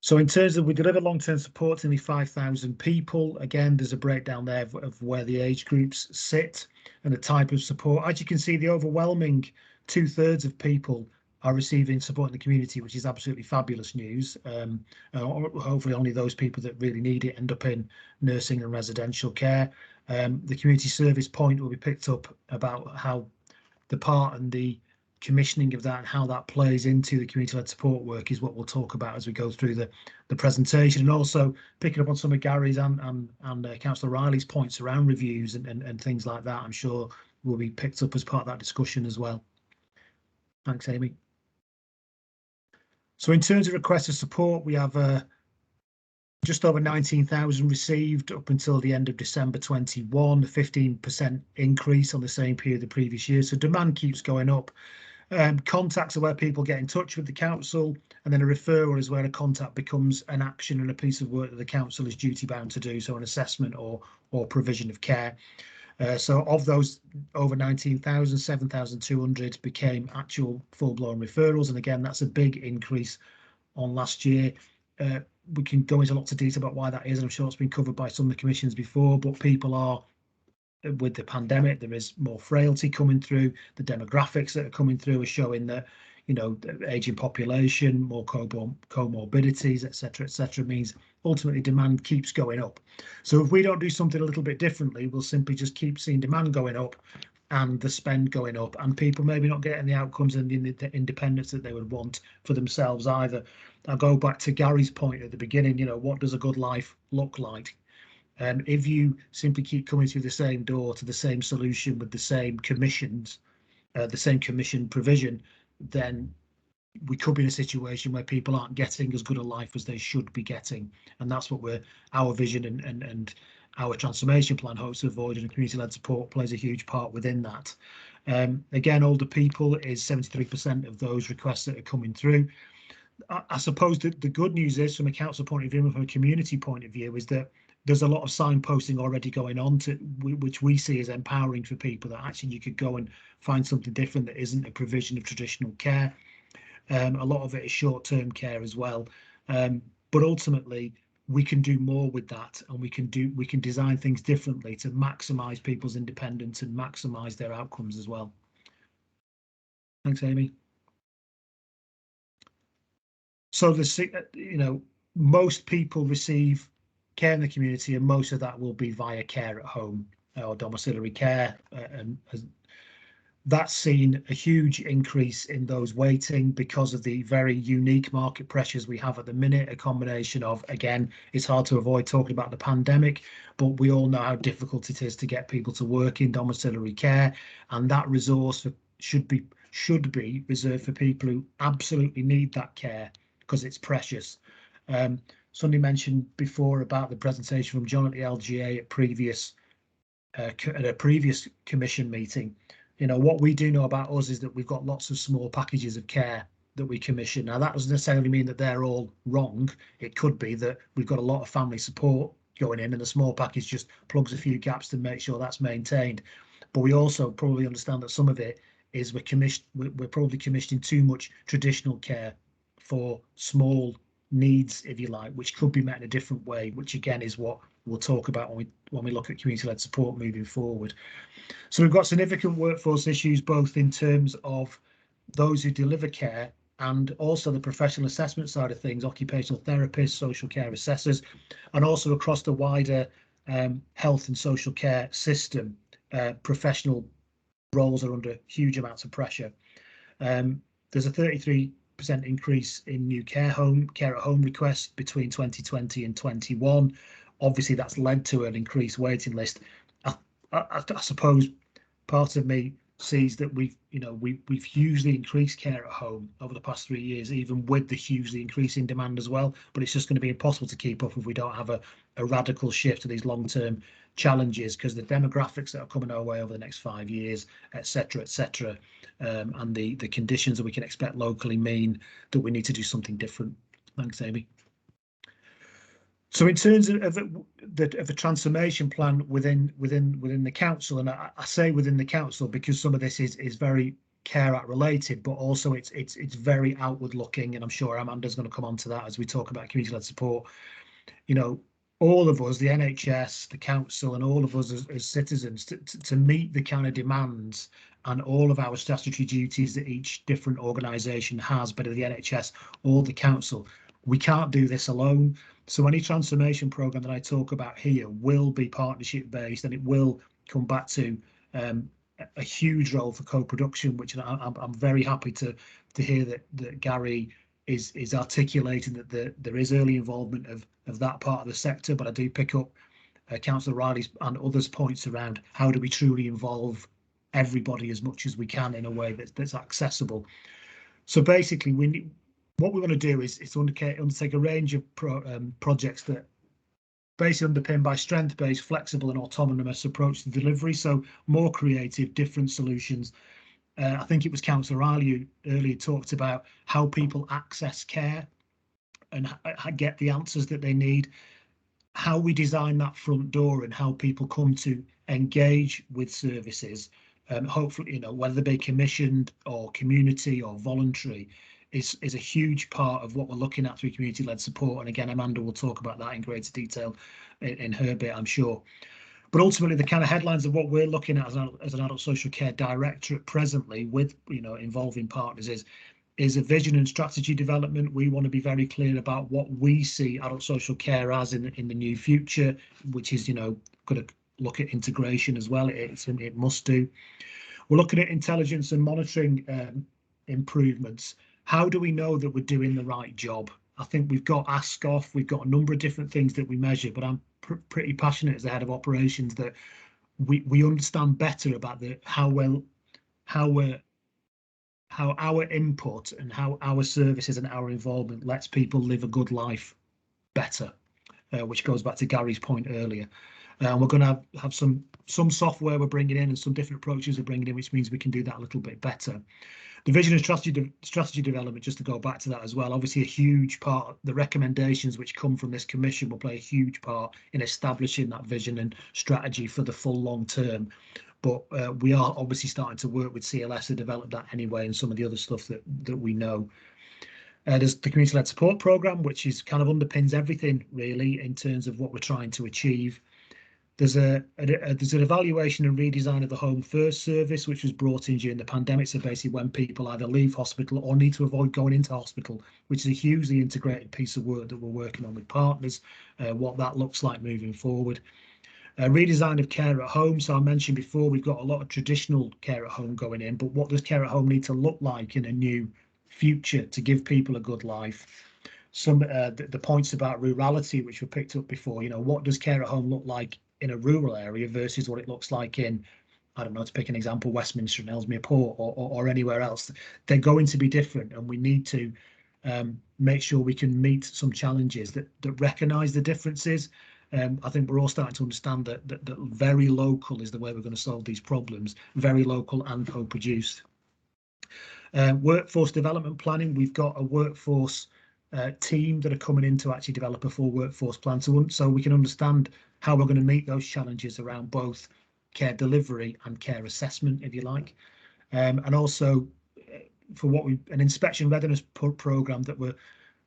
So in terms of, we deliver long-term support to nearly 5,000 people. Again, there's a breakdown there of where the age groups sit and the type of support. As you can see, the overwhelming 2/3 of people are receiving support in the community, which is absolutely fabulous news. Hopefully only those people that really need it end up in nursing and residential care. The community service point will be picked up about how the part and the commissioning of that and how that plays into the community-led support work is what we'll talk about as we go through the presentation, and also picking up on some of Gary's and Councillor Riley's points around reviews and things like that. I'm sure will be picked up as part of that discussion as well. Thanks, Amy. So in terms of requests of support, we have just over 19,000 received up until the end of December 21, a 15% increase on the same period the previous year. So demand keeps going up. Contacts are where people get in touch with the council, and then a referral is where a contact becomes an action and a piece of work that the council is duty bound to do, so an assessment or provision of care. So of those over 19,000, 7,200 became actual full-blown referrals, and again that's a big increase on last year. We can go into lots of detail about why that is, and I'm sure it's been covered by some of the commissions before, but people are, with the pandemic, there is more frailty coming through. The demographics that are coming through are showing that, you know, aging population, more comorbidities, etc., means ultimately demand keeps going up. So if we don't do something a little bit differently, we'll simply just keep seeing demand going up and the spend going up, and people maybe not getting the outcomes and the independence that they would want for themselves either. I'll go back to Gary's point at the beginning, you know, what does a good life look like? If you simply keep coming through the same door to the same solution with the same commissions, the same commission provision, then we could be in a situation where people aren't getting as good a life as they should be getting. And that's what our vision and our transformation plan hopes to avoid, and community-led support plays a huge part within that. Again, older people is 73% of those requests that are coming through. I suppose that the good news is, from a council point of view and from a community point of view, is that there's a lot of signposting already going on which we see as empowering for people, that actually you could go and find something different that isn't a provision of traditional care. A lot of it is short-term care as well, but ultimately we can do more with that, and we can design things differently to maximise people's independence and maximise their outcomes as well. Thanks, Amy. So you know, most people receive care in the community, and most of that will be via care at home or domiciliary care, and that's seen a huge increase in those waiting because of the very unique market pressures we have at the minute. A combination of, again, it's hard to avoid talking about the pandemic, but we all know how difficult it is to get people to work in domiciliary care, and that resource should be reserved for people who absolutely need that care because it's precious. Somebody mentioned before about the presentation from John at the LGA at a previous commission meeting. You know, what we do know about us is that we've got lots of small packages of care that we commission. Now, that doesn't necessarily mean that they're all wrong. It could be that we've got a lot of family support going in, and the small package just plugs a few gaps to make sure that's maintained. But we also probably understand that some of it is we're probably commissioning too much traditional care for small needs, if you like, which could be met in a different way, which again is what we'll talk about when we look at community-led support moving forward. So we've got significant workforce issues, both in terms of those who deliver care and also the professional assessment side of things, occupational therapists, social care assessors, and also across the wider health and social care system. Professional roles are under huge amounts of pressure. There's a 33% increase in new care at home requests between 2020 and 21. Obviously, that's led to an increased waiting list. I suppose part of me sees that we've hugely increased care at home over the past 3 years, even with the hugely increasing demand as well. But it's just going to be impossible to keep up if we don't have a radical shift to these long-term challenges, because the demographics that are coming our way over the next 5 years, etc., and the conditions that we can expect locally mean that we need to do something different. Thanks, Amy. So in terms of the transformation plan within the council, and I say within the council because some of this is very Care Act related, but also it's very outward looking, and I'm sure Amanda's going to come on to that as we talk about community-led support. You know, all of us, the NHS, the council, and all of us as citizens, to meet the kind of demands and all of our statutory duties that each different organisation has, whether the NHS or the council, we can't do this alone. So any transformation programme that I talk about here will be partnership based, and it will come back to a huge role for co-production, which I'm very happy to hear that Gary is articulating that there is early involvement of that part of the sector. But I do pick up Councillor Riley's and others' points around how do we truly involve everybody as much as we can in a way that's accessible. So basically, what we want to do is undertake a range of projects that basically underpinned by strength-based, flexible and autonomous approach to delivery. So more creative, different solutions. I think it was Councillor Riley who earlier talked about how people access care and get the answers that they need, how we design that front door and how people come to engage with services. Hopefully, whether they be commissioned or community or voluntary, is a huge part of what we're looking at through community-led support. And again, Amanda will talk about that in greater detail in her bit, I'm sure. But ultimately, the kind of headlines of what we're looking at as an adult social care directorate presently, with involving partners, is a vision and strategy development. We want to be very clear about what we see adult social care as in the new future, which is going to look at integration as well. It must do. We're looking at intelligence and monitoring improvements. How do we know that we're doing the right job? I think we've got ASCOF, we've got a number of different things that we measure, but I'm pretty passionate as the head of operations that we understand better about how our input and how our services and our involvement lets people live a good life better, which goes back to Gary's point earlier. And we're going to have some software we're bringing in and some different approaches we're bringing in, which means we can do that a little bit better. The vision and strategy development, just to go back to that as well, obviously a huge part, the recommendations which come from this commission will play a huge part in establishing that vision and strategy for the full long term. But we are obviously starting to work with CLS to develop that anyway, and some of the other stuff that we know. There's the community-led support programme, which is kind of underpins everything really in terms of what we're trying to achieve. There's an evaluation and redesign of the Home First service, which was brought in during the pandemic. So basically when people either leave hospital or need to avoid going into hospital, which is a hugely integrated piece of work that we're working on with partners, what that looks like moving forward. Redesign of care at home. So I mentioned before, we've got a lot of traditional care at home going in, but what does care at home need to look like in a new future to give people a good life? Some the points about rurality, which were picked up before, what does care at home look like in a rural area versus what it looks like in, I don't know, to pick an example, Westminster and Ellesmere Port or anywhere else. They're going to be different, and we need to make sure we can meet some challenges that recognise the differences. I think we're all starting to understand that very local is the way we're going to solve these problems, very local and co-produced. Workforce development planning, we've got a workforce team that are coming in to actually develop a full workforce plan so we can understand how we're going to meet those challenges around both care delivery and care assessment, if you like. And also for an inspection readiness programme that we're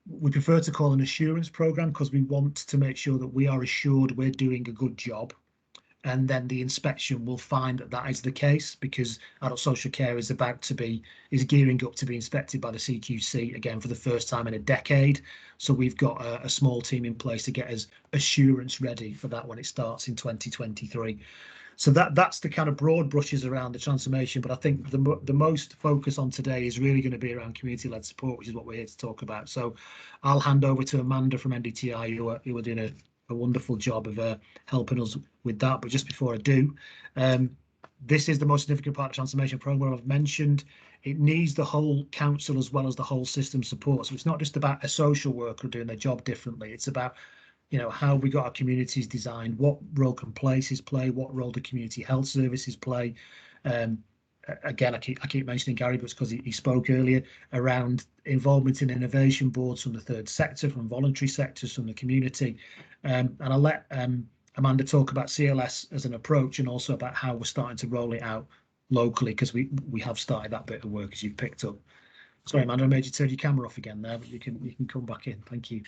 we prefer to call an assurance programme because we want to make sure that we are assured we're doing a good job. And then the inspection will find that that is the case, because adult social care is gearing up to be inspected by the CQC again for the first time in a decade. So we've got a small team in place to get us assurance ready for that when it starts in 2023. So that's the kind of broad brushes around the transformation. But I think the most focus on today is really going to be around community-led support, which is what we're here to talk about. So I'll hand over to Amanda from NDTI, who are doing a wonderful job of helping us with that. But just before I do, this is the most significant part of the transformation programme I've mentioned. It needs the whole council as well as the whole system support. So it's not just about a social worker doing their job differently. It's about, you know, how we got our communities designed, what role can places play, what role do community health services play. Again, I keep mentioning Gary, but it's because he spoke earlier around involvement in innovation boards from the third sector, from voluntary sectors, from the community. And I'll let Amanda talk about CLS as an approach and also about how we're starting to roll it out locally, because we have started that bit of work, as you've picked up. Sorry, Amanda, I made you turn your camera off again there, but you can come back in. Thank you.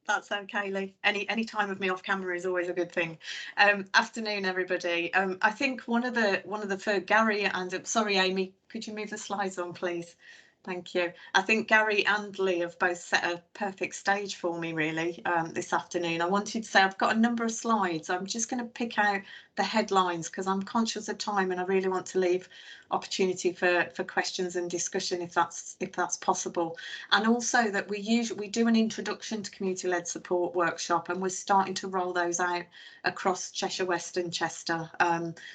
That's okay, Lee. Any time of me off camera is always a good thing. Afternoon, everybody. I think one of the for Gary and sorry, Amy, could you move the slides on, please? Thank you. I think Gary and Lee have both set a perfect stage for me, really, this afternoon. I wanted to say I've got a number of slides. I'm just going to pick out the headlines because I'm conscious of time and I really want to leave opportunity for questions and discussion if that's possible. And also that we do an introduction to community-led support workshop, and we're starting to roll those out across Cheshire West and Chester.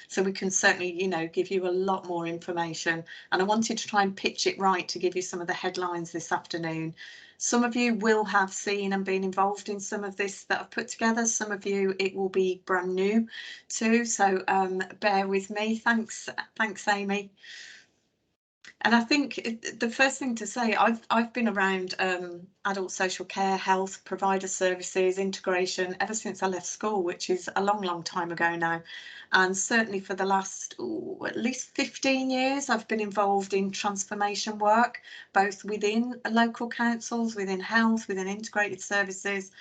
So we can certainly, you know, give you a lot more information. And I wanted to try and pitch it right to give you some of the headlines this afternoon. Some of you will have seen and been involved in some of this that I've put together. Some of you it will be brand new too, so bear with me. Thanks Amy. And I think the first thing to say, I've been around adult social care, health, provider services, integration ever since I left school, which is a long time ago now. And certainly for the last at least 15 years, I've been involved in transformation work, both within local councils, within health, within integrated services,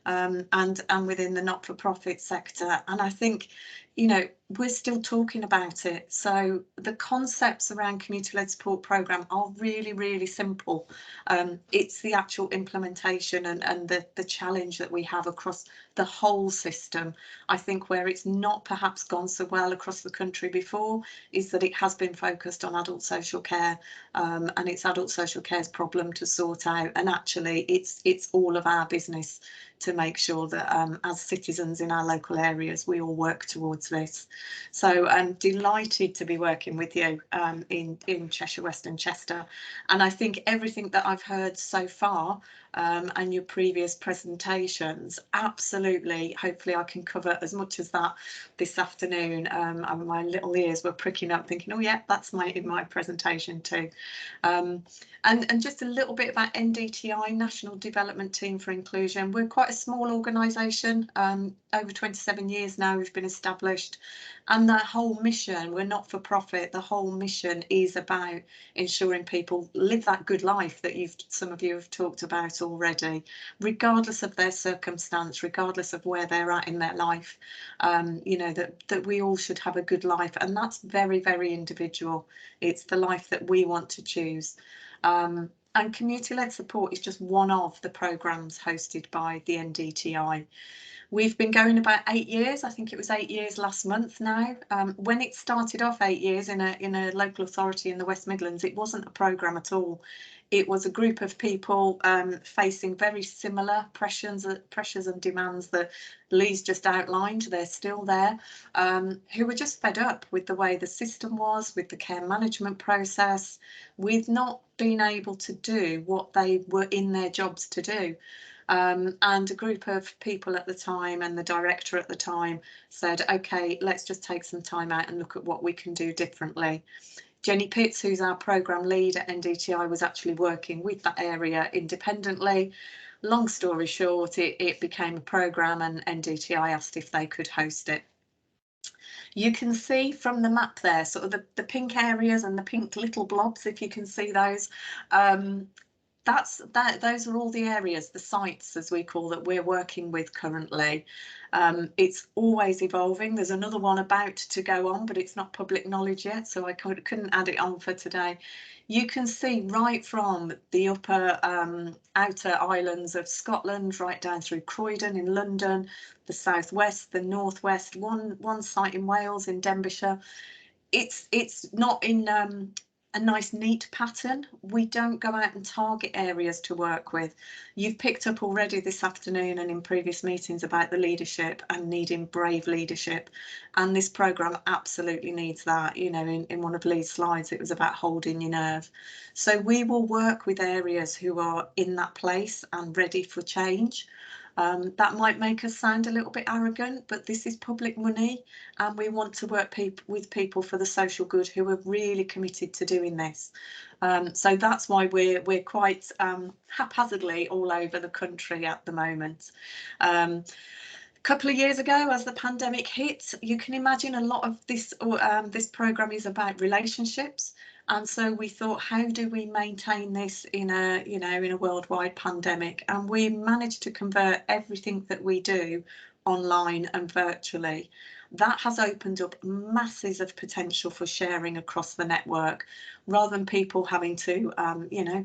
and within the not-for-profit sector. And I think, you know, we're still talking about it. So the concepts around community-led support programme are really simple. It's the actual implementation and the challenge that we have across the whole system. I think where it's not perhaps gone so well across the country before is that it has been focused on adult social care, and it's adult social care's problem to sort out. And actually it's all of our business to make sure that as citizens in our local areas, we all work towards this. So I'm delighted to be working with you in Cheshire West and Chester. And I think everything that I've heard so far and your previous presentations, absolutely, hopefully I can cover as much as that this afternoon. And my little ears were pricking up thinking, oh yeah, that's in my presentation too. And just a little bit about NDTI, National Development Team for Inclusion. We're quite a small organisation, over 27 years now we've been established, and the whole mission, we're not for profit, the whole mission is about ensuring people live that good life that some of you have talked about already, regardless of their circumstance, regardless of where they're at in their life. You know, that we all should have a good life, and that's very individual. It's the life that we want to choose. And community-led support is just one of the programmes hosted by the NDTI. We've been going about 8 years. I think it was 8 years last month now. When it started off 8 years in a local authority in the West Midlands, it wasn't a programme at all. It was a group of people facing very similar pressures and demands that Lee's just outlined. They're still there, who were just fed up with the way the system was, with the care management process, with not being able to do what they were in their jobs to do. And a group of people at the time and the director at the time said, OK, let's just take some time out and look at what we can do differently. Jenny Pitts, who's our programme lead at NDTI, was actually working with that area independently. Long story short, it became a programme and NDTI asked if they could host it. You can see from the map there, sort of the pink areas and the pink little blobs, if you can see those. those are all the areas, the sites as we call that we're working with currently. It's always evolving. There's another one about to go on, but it's not public knowledge yet, so I couldn't add it on for today. You can see right from the upper outer islands of Scotland right down through Croydon in London, the southwest, the northwest, one site in Wales, in Denbighshire. It's not in a nice neat pattern. We don't go out and target areas to work with. You've picked up already this afternoon and in previous meetings about the leadership and needing brave leadership, and this programme absolutely needs that. You know, in one of Lee's slides it was about holding your nerve. So we will work with areas who are in that place and ready for change. That might make us sound a little bit arrogant, but this is public money and we want to work with people for the social good who are really committed to doing this. So that's why we're quite haphazardly all over the country at the moment. A couple of years ago, as the pandemic hit, you can imagine a lot of this programme is about relationships. And so we thought, how do we maintain this in a worldwide pandemic? And we managed to convert everything that we do online and virtually. That has opened up masses of potential for sharing across the network, rather than people having to,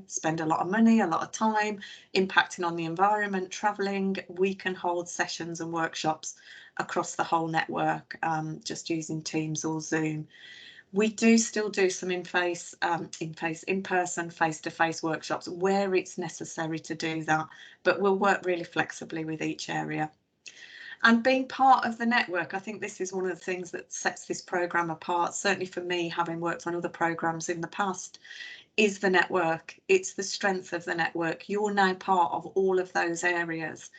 spend a lot of money, a lot of time, impacting on the environment, travelling. We can hold sessions and workshops across the whole network, just using Teams or Zoom. We do still do some in-person, face-to-face workshops where it's necessary to do that, but we'll work really flexibly with each area. And being part of the network, I think this is one of the things that sets this programme apart, certainly for me, having worked on other programmes in the past, is the network. It's the strength of the network. You're now part of all of those areas.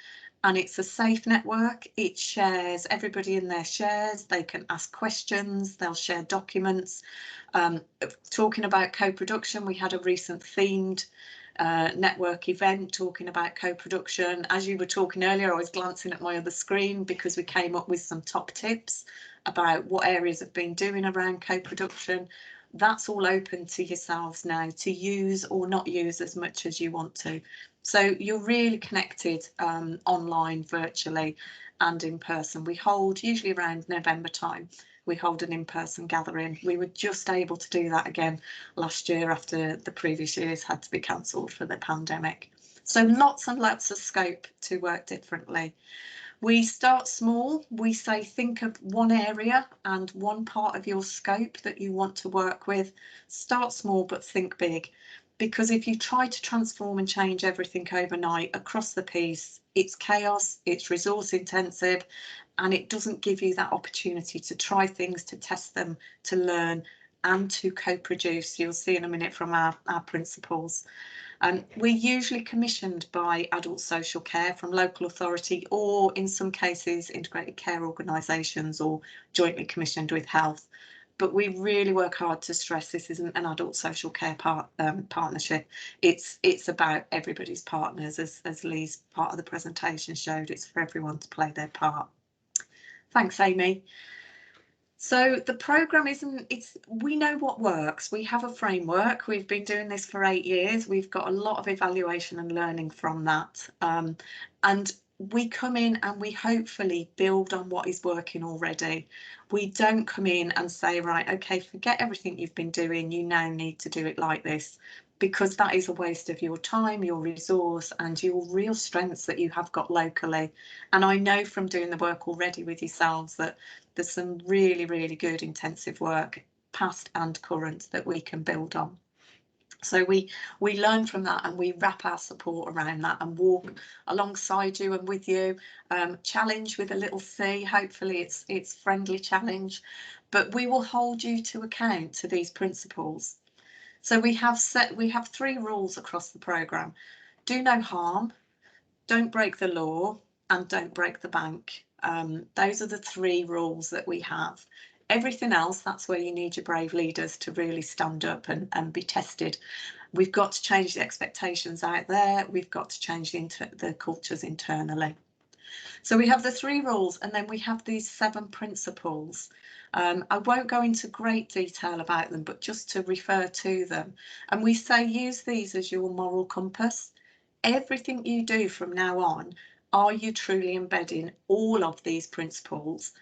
And it's a safe network. It shares, everybody in there shares, they can ask questions, they'll share documents. Talking about co-production, we had a recent themed network event talking about co-production. As you were talking earlier, I was glancing at my other screen because we came up with some top tips about what areas have been doing around co-production. That's all open to yourselves now to use or not use as much as you want to. So you're really connected online, virtually and in person. We hold, usually around November time, we hold an in-person gathering. We were just able to do that again last year after the previous years had to be cancelled for the pandemic. So lots and lots of scope to work differently. We start small. We say think of one area and one part of your scope that you want to work with. Start small but think big. Because if you try to transform and change everything overnight across the piece, it's chaos, it's resource intensive, and it doesn't give you that opportunity to try things, to test them, to learn and to co-produce. You'll see in a minute from our principals. We're usually commissioned by adult social care from local authority, or in some cases integrated care organisations, or jointly commissioned with health. But we really work hard to stress this isn't an adult social care partnership. It's about everybody's partners, as Lee's part of the presentation showed. It's for everyone to play their part. Thanks, Amy. So the programme we know what works. We have a framework. We've been doing this for 8 years. We've got a lot of evaluation and learning from that. And we come in and we hopefully build on what is working already. We don't come in and say, right, okay, forget everything you've been doing. You now need to do it like this, because that is a waste of your time, your resource and your real strengths that you have got locally. And I know from doing the work already with yourselves that there's some really, really good intensive work, past and current, that we can build on. So we learn from that and we wrap our support around that and walk alongside you and with you. Challenge with a little C. Hopefully it's friendly challenge, but we will hold you to account to these principles. So we have 3 rules across the programme. Do no harm, don't break the law, and don't break the bank. Those are the 3 rules that we have. Everything else, that's where you need your brave leaders to really stand up and be tested. We've got to change the expectations out there. We've got to change the cultures internally. So we have the 3 rules, and then we have these 7 principles. I won't go into great detail about them, but just to refer to them. And we say use these as your moral compass. Everything you do from now on, are you truly embedding all of these principles?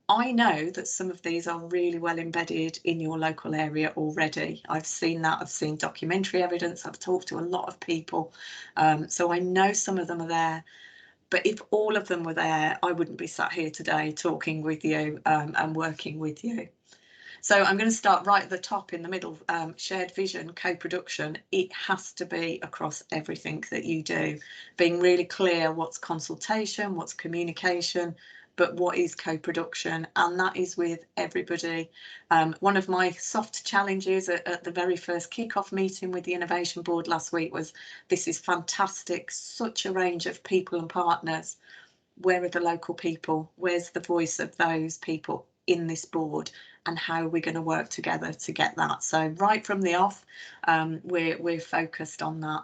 I know that some of these are really well embedded in your local area already. I've seen that, I've seen documentary evidence, I've talked to a lot of people. So I know some of them are there. But if all of them were there, I wouldn't be sat here today talking with you and working with you. So I'm going to start right at the top in the middle, shared vision, co-production. It has to be across everything that you do, being really clear what's consultation, what's communication, but what is co-production, and that is with everybody. One of my soft challenges at the very first kick-off meeting with the Innovation Board last week was, this is fantastic, such a range of people and partners. Where are the local people? Where's the voice of those people in this board? And how are we going to work together to get that? So right from the off, we're focused on that.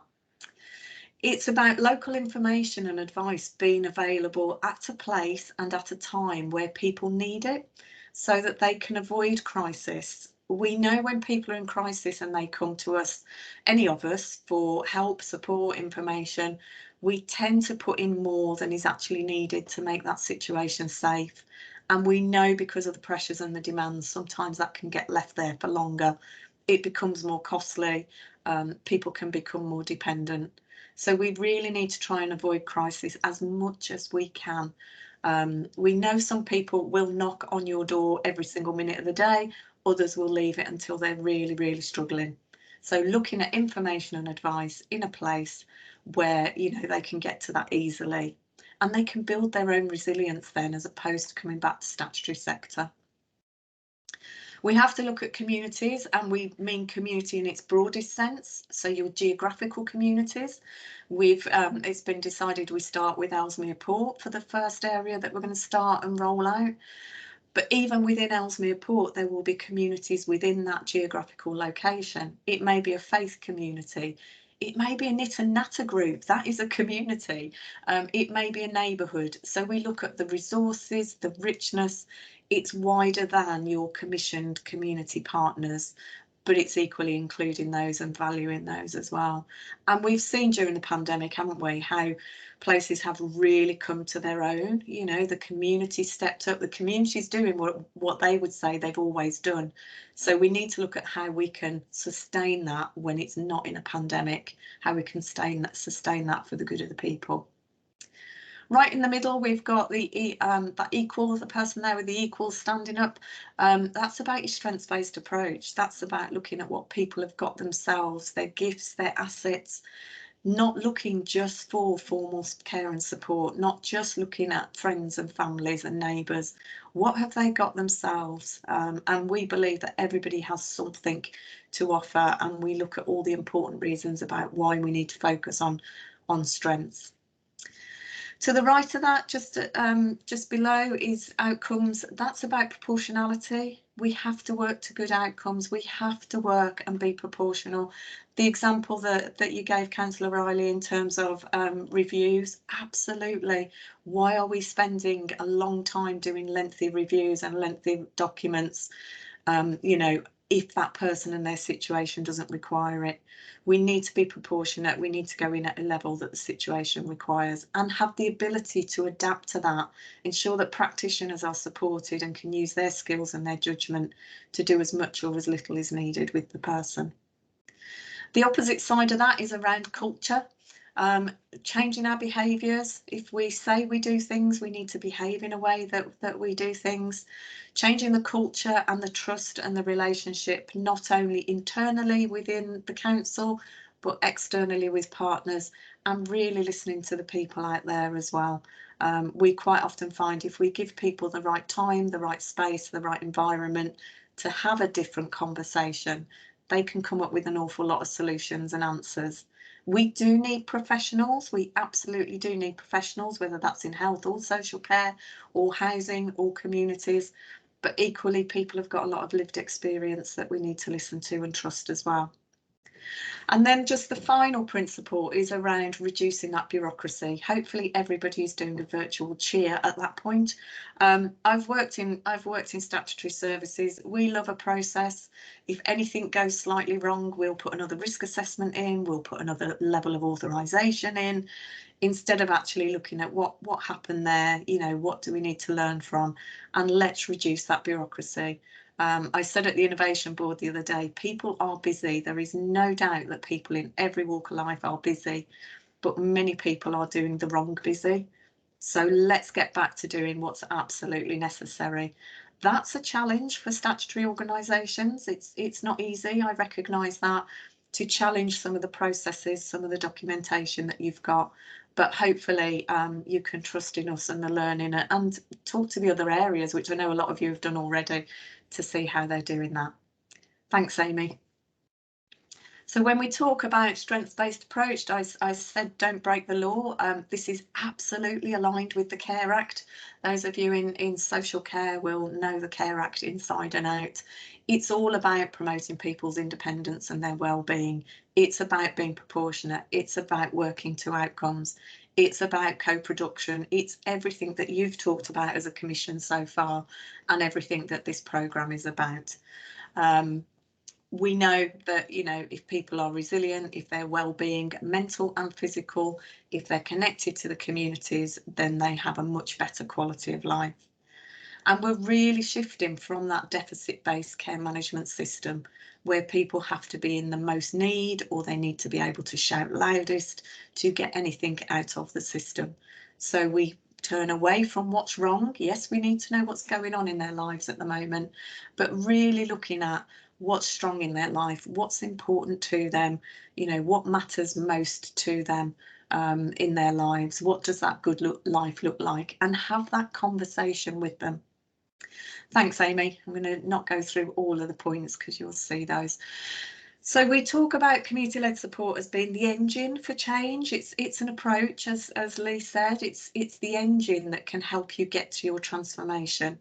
It's about local information and advice being available at a place and at a time where people need it, so that they can avoid crisis. We know when people are in crisis and they come to us, any of us, for help, support, information, we tend to put in more than is actually needed to make that situation safe. And we know, because of the pressures and the demands, sometimes that can get left there for longer. It becomes more costly. People can become more dependent. So we really need to try and avoid crisis as much as we can. We know some people will knock on your door every single minute of the day. Others will leave it until they're really, really struggling. So looking at information and advice in a place where, you know, they can get to that easily. And they can build their own resilience then, as opposed to coming back to statutory sector. We have to look at communities, and we mean community in its broadest sense. So your geographical communities. It's been decided we start with Ellesmere Port for the first area that we're going to start and roll out. But even within Ellesmere Port, there will be communities within that geographical location. It may be a faith community. It may be a knit and natter group, that is a community. It may be a neighbourhood. So we look at the resources, the richness. It's wider than your commissioned community partners, but it's equally including those and valuing those as well. And we've seen during the pandemic, haven't we, how places have really come to their own. You know, the community stepped up, the community's doing what they would say they've always done. So we need to look at how we can sustain that when it's not in a pandemic, how we can sustain that for the good of the people. Right in the middle, we've got that equal, the person there with the equal standing up. That's about your strengths-based approach. That's about looking at what people have got themselves, their gifts, their assets, not looking just for formal care and support, not just looking at friends and families and neighbours. What have they got themselves? And we believe that everybody has something to offer, and we look at all the important reasons about why we need to focus on strengths. To the right of that, just below, is outcomes. That's about proportionality. We have to work to good outcomes. We have to work and be proportional. The example that you gave, Councillor Riley, in terms of reviews, absolutely. Why are we spending a long time doing lengthy reviews and lengthy documents? You know, if that person and their situation doesn't require it. We need to be proportionate. We need to go in at a level that the situation requires, and have the ability to adapt to that. Ensure that practitioners are supported and can use their skills and their judgment to do as much or as little as needed with the person. The opposite side of that is around culture. Changing our behaviours. If we say we do things, we need to behave in a way that we do things. Changing the culture and the trust and the relationship, not only internally within the council, but externally with partners, and really listening to the people out there as well. We quite often find if we give people the right time, the right space, the right environment to have a different conversation, they can come up with an awful lot of solutions and answers. We do need professionals. We absolutely do need professionals, whether that's in health or social care or housing or communities. But equally, people have got a lot of lived experience that we need to listen to and trust as well. And then just the final principle is around reducing that bureaucracy. Hopefully everybody is doing a virtual cheer at that point. I've worked in statutory services. We love a process. If anything goes slightly wrong, we'll put another risk assessment in, we'll put another level of authorisation in, instead of actually looking at what happened there, you know, what do we need to learn from, and let's reduce that bureaucracy. I said at the Innovation Board the other day, people are busy. There is no doubt that people in every walk of life are busy, but many people are doing the wrong busy. So let's get back to doing what's absolutely necessary. That's a challenge for statutory organisations. It's not easy, I recognise that, to challenge some of the processes, some of the documentation that you've got, but hopefully you can trust in us and the learning, and talk to the other areas, which I know a lot of you have done already, to see how they're doing that. Thanks, Amy. So when we talk about strengths-based approach, I said don't break the law. This is absolutely aligned with the Care Act. Those of you in social care will know the Care Act inside and out. It's all about promoting people's independence and their well-being. It's about being proportionate. It's about working to outcomes. It's about co-production. It's everything that you've talked about as a commission so far, and everything that this programme is about. We know that, you know, if people are resilient, if their well-being, mental and physical, if they're connected to the communities, then they have a much better quality of life. And we're really shifting from that deficit-based care management system where people have to be in the most need, or they need to be able to shout loudest to get anything out of the system. So we turn away from what's wrong. Yes, we need to know what's going on in their lives at the moment, but really looking at what's strong in their life, what's important to them, you know, what matters most to them in their lives, what does that good life look like, and have that conversation with them. Thanks, Amy. I'm going to not go through all of the points because you'll see those. So we talk about community-led support as being the engine for change. It's an approach, as Lee said, it's the engine that can help you get to your transformation.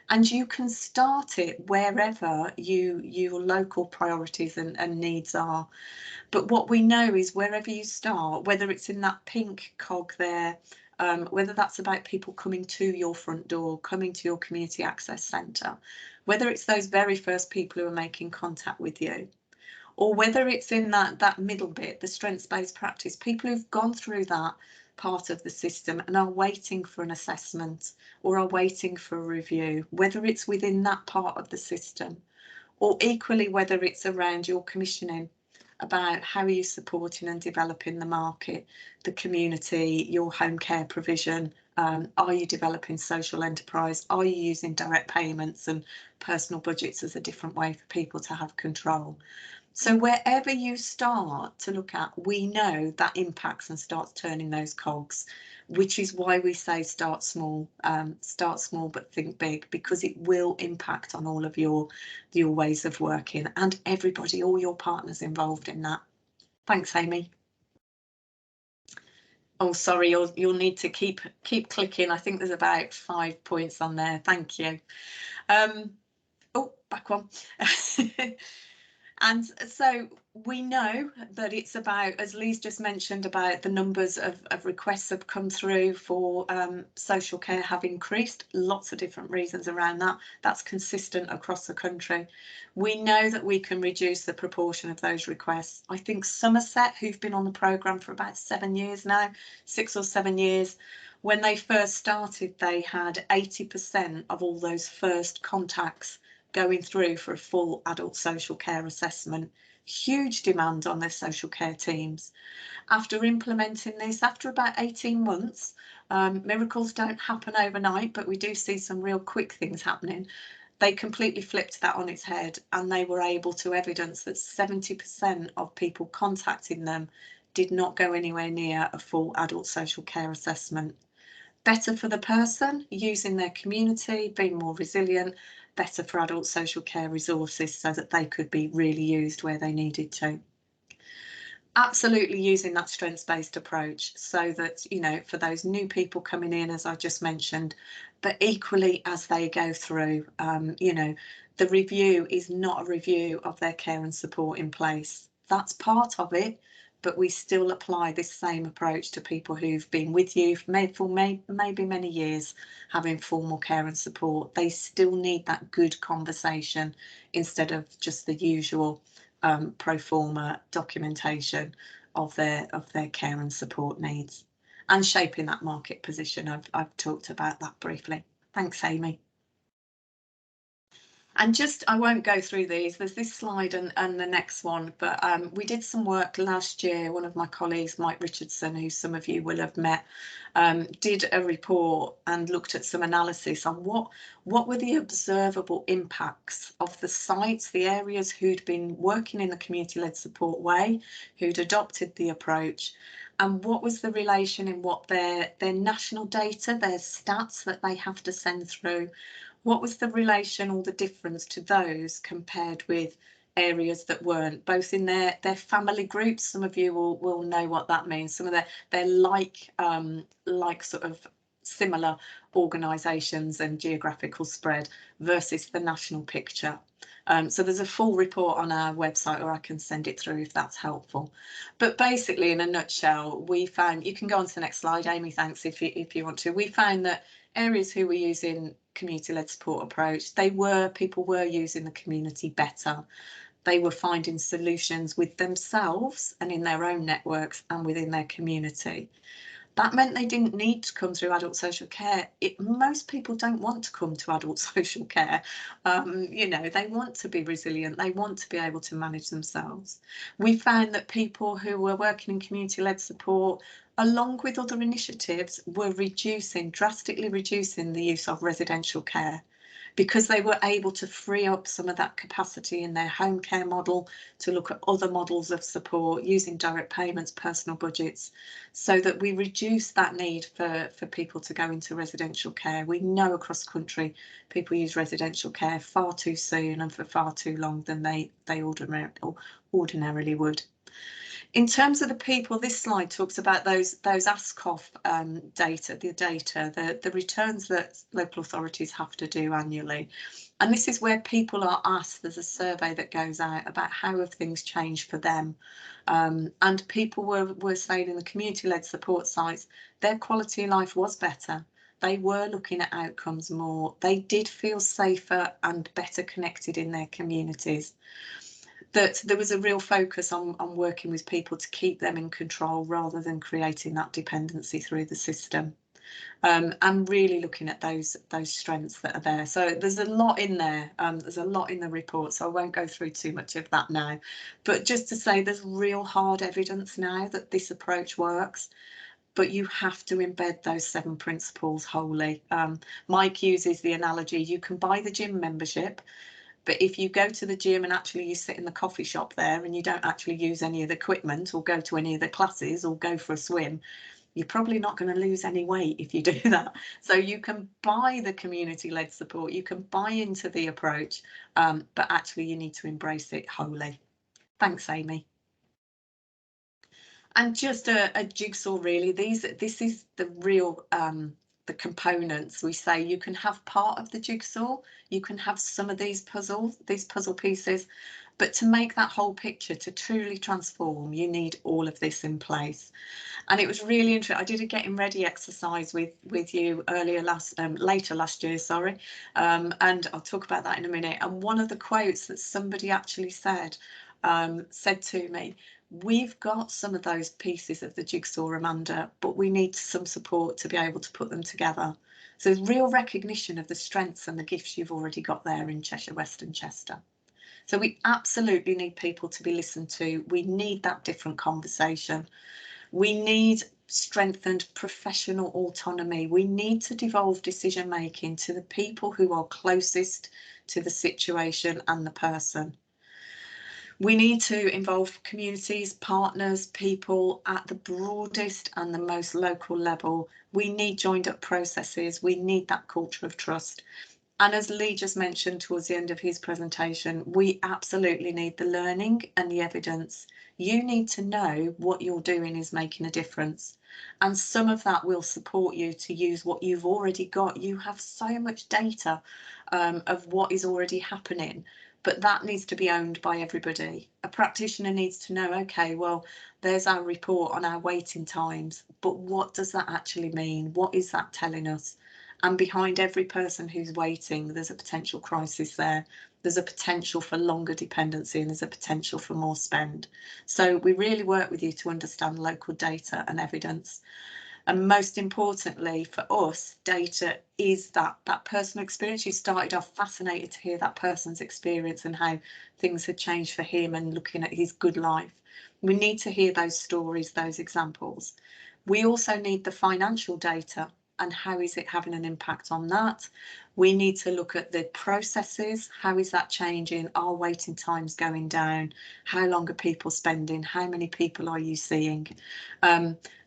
And you can start it wherever your local priorities and needs are. But what we know is wherever you start, whether it's in that pink cog there, whether that's about people coming to your front door, coming to your community access centre, whether it's those very first people who are making contact with you, or whether it's in that middle bit, the strengths-based practice, people who've gone through that part of the system and are waiting for an assessment or are waiting for a review, whether it's within that part of the system, or equally whether it's around your commissioning, about how are you supporting and developing the market, the community, your home care provision, are you developing social enterprise, are you using direct payments and personal budgets as a different way for people to have control. So wherever you start to look at, we know that impacts and starts turning those cogs, which is why we say start small but think big, because it will impact on all of your ways of working and everybody, all your partners involved in that. Thanks, Amy. Oh, sorry, you'll need to keep clicking. I think there's about 5 points on there. Thank you. Oh, back one. And so we know that it's about, as Lee's just mentioned, about the numbers of requests have come through for social care have increased. Lots of different reasons around that. That's consistent across the country. We know that we can reduce the proportion of those requests. I think Somerset, who've been on the programme for about 7 years now, 6 or 7 years, when they first started, they had 80% of all those first contacts going through for a full adult social care assessment. Huge demand on their social care teams. After implementing this, after about 18 months, miracles don't happen overnight, but we do see some real quick things happening. They completely flipped that on its head, and they were able to evidence that 70% of people contacting them did not go anywhere near a full adult social care assessment. Better for the person, using their community, being more resilient, better for adult social care resources so that they could be really used where they needed to. Absolutely using that strengths-based approach so that, you know, for those new people coming in, as I just mentioned, but equally as they go through, you know, the review is not a review of their care and support in place. That's part of it, but we still apply this same approach to people who've been with you for maybe many years, having formal care and support. They still need that good conversation instead of just the usual pro forma documentation of their care and support needs, and shaping that market position. I've talked about that briefly. Thanks, Amy. And just, I won't go through these, there's this slide and the next one, but we did some work last year. One of my colleagues, Mike Richardson, who some of you will have met, did a report and looked at some analysis on what were the observable impacts of the sites, the areas who'd been working in the community-led support way, who'd adopted the approach, and what was the relation in what their national data, their stats that they have to send through, what was the relation or the difference to those compared with areas that weren't, both in their family groups? Some of you will know what that means. Some of their like sort of similar organisations and geographical spread versus the national picture. So there's a full report on our website, or I can send it through if that's helpful. But basically, in a nutshell, we found, you can go on to the next slide, Amy, thanks, if you want to. We found that areas who were using community-led support approach, people were using the community better. They were finding solutions with themselves and in their own networks and within their community. That meant they didn't need to come through adult social care. Most people don't want to come to adult social care. You know, they want to be resilient. They want to be able to manage themselves. We found that people who were working in community-led support, along with other initiatives, were drastically reducing the use of residential care, because they were able to free up some of that capacity in their home care model to look at other models of support using direct payments, personal budgets, so that we reduce that need for people to go into residential care. We know across the country people use residential care far too soon and for far too long than they ordinarily would. In terms of the people, this slide talks about those ASCOF data, the returns that local authorities have to do annually. And this is where people are asked, there's a survey that goes out about how have things changed for them. And people were saying in the community-led support sites, their quality of life was better. They were looking at outcomes more. They did feel safer and better connected in their communities. That there was a real focus on working with people to keep them in control rather than creating that dependency through the system, and really looking at those strengths that are there. So there's a lot in there. There's a lot in the report, so I won't go through too much of that now. But just to say, there's real hard evidence now that this approach works. But you have to embed those 7 principles wholly. Mike uses the analogy, you can buy the gym membership, but if you go to the gym and actually you sit in the coffee shop there and you don't actually use any of the equipment or go to any of the classes or go for a swim, you're probably not going to lose any weight if you do that. So you can buy the community-led support, you can buy into the approach, but actually you need to embrace it wholly. Thanks, Amy. And just a jigsaw, really. This is the real the components. We say you can have part of the jigsaw, you can have some of these puzzle pieces, but to make that whole picture, to truly transform, you need all of this in place. And it was really interesting. I did a getting ready exercise with you later last year, sorry, and I'll talk about that in a minute. And one of the quotes that somebody actually said to me, we've got some of those pieces of the jigsaw, Amanda, but we need some support to be able to put them together. So there's real recognition of the strengths and the gifts you've already got there in Cheshire West and Chester. So we absolutely need people to be listened to. We need that different conversation. We need strengthened professional autonomy. We need to devolve decision making to the people who are closest to the situation and the person. We need to involve communities, partners, people at the broadest and the most local level. We need joined up processes. We need that culture of trust. And as Lee just mentioned towards the end of his presentation, we absolutely need the learning and the evidence. You need to know what you're doing is making a difference. And some of that will support you to use what you've already got. You have so much data of what is already happening. but that needs to be owned by everybody. A practitioner needs to know, okay, well, there's our report on our waiting times, but what does that actually mean? What is that telling us? And behind every person who's waiting, there's a potential crisis there. There's a potential for longer dependency, and there's a potential for more spend. So we really work with you to understand local data and evidence. And most importantly for us, data is that personal experience. You started off fascinated to hear that person's experience and how things had changed for him and looking at his good life. We need to hear those stories, those examples. We also need the financial data and how is it having an impact on that. We need to look at the processes. How is that changing? Are waiting times going down? How long are people spending? How many people are you seeing?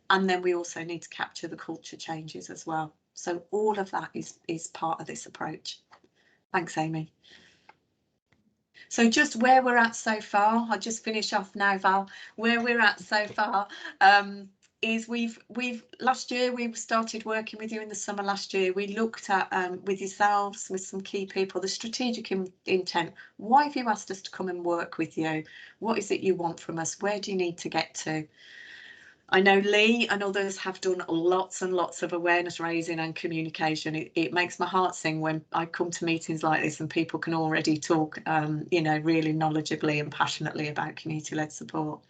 And then we also need to capture the culture changes as well. So all of that is part of this approach. Thanks, Amy. So just where we're at so far, I'll just finish off now, Val. Where we're at so far is we've last year we started working with you in the summer last year. We looked at with yourselves, with some key people, the strategic intent. Why have you asked us to come and work with you? What is it you want from us? Where do you need to get to? I know Lee and others have done lots and lots of awareness raising and communication. It makes my heart sing when I come to meetings like this and people can already talk, you know, really knowledgeably and passionately about community-led support.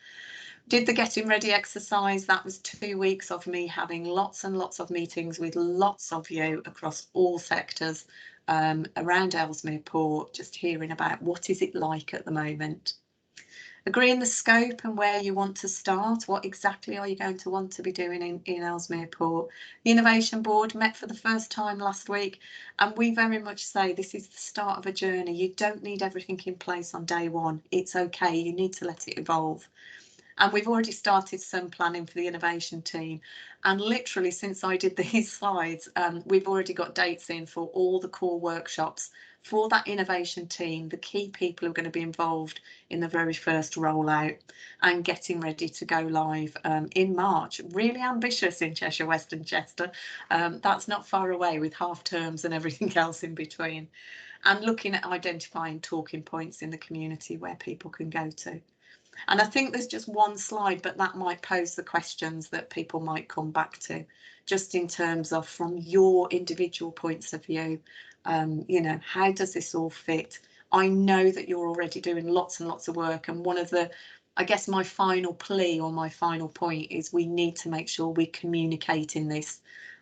Did the getting ready exercise. That was 2 weeks of me having lots and lots of meetings with lots of you across all sectors around Ellesmere Port, just hearing about what is it like at the moment. Agreeing the scope and where you want to start. What exactly are you going to want to be doing in Ellesmere Port? The Innovation Board met for the first time last week, and we very much say this is the start of a journey. You don't need everything in place on day one. It's okay, you need to let it evolve. And we've already started some planning for the innovation team. And literally since I did these slides, we've already got dates in for all the core workshops for that innovation team, the key people who are going to be involved in the very first rollout and getting ready to go live in March. Really ambitious in Cheshire West and Chester. That's not far away with half terms and everything else in between. And looking at identifying talking points in the community where people can go to. And I think there's just one slide, but that might pose the questions that people might come back to, just in terms of from your individual points of view, you know, how does this all fit? I know that you're already doing lots and lots of work. And one of the, I guess my final plea or my final point is we need to make sure we're communicating this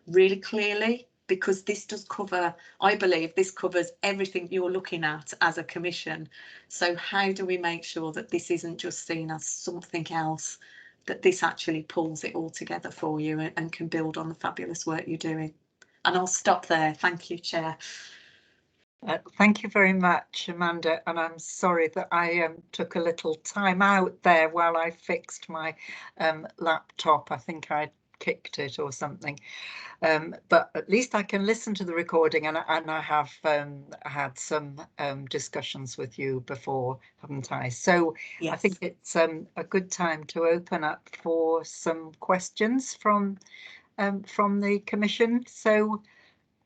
really clearly, because this does cover, I believe this covers everything you're looking at as a commission. So how do we make sure that this isn't just seen as something else, that this actually pulls it all together for you and can build on the fabulous work you're doing? And I'll stop there. Thank you, Chair.
Thank you very much, Amanda, and I'm sorry that I took a little time out there while I fixed my laptop. I think I kicked it or something, but at least I can listen to the recording, and I have had some discussions with you before, haven't I? So yes. I think it's a good time to open up for some questions from the Commission. So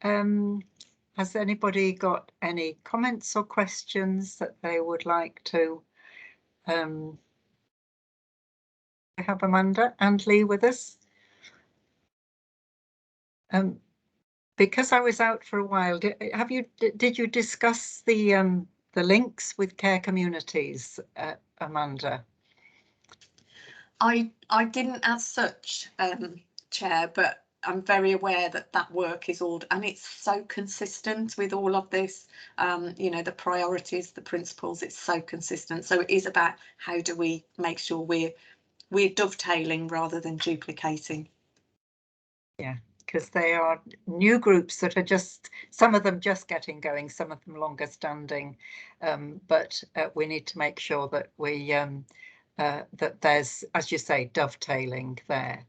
has anybody got any comments or questions that they would like to have Amanda and Lee with us? Because I was out for a while, did you discuss the links with care communities, Amanda?
I didn't as such, Chair, but I'm very aware that that work is all, and it's so consistent with all of this, you know, the priorities, the principles, it's so consistent. So it is about how do we make sure we're dovetailing rather than duplicating.
Yeah, because they are new groups that are just, some of them just getting going, some of them longer standing, but we need to make sure that we that there's, as you say, dovetailing there.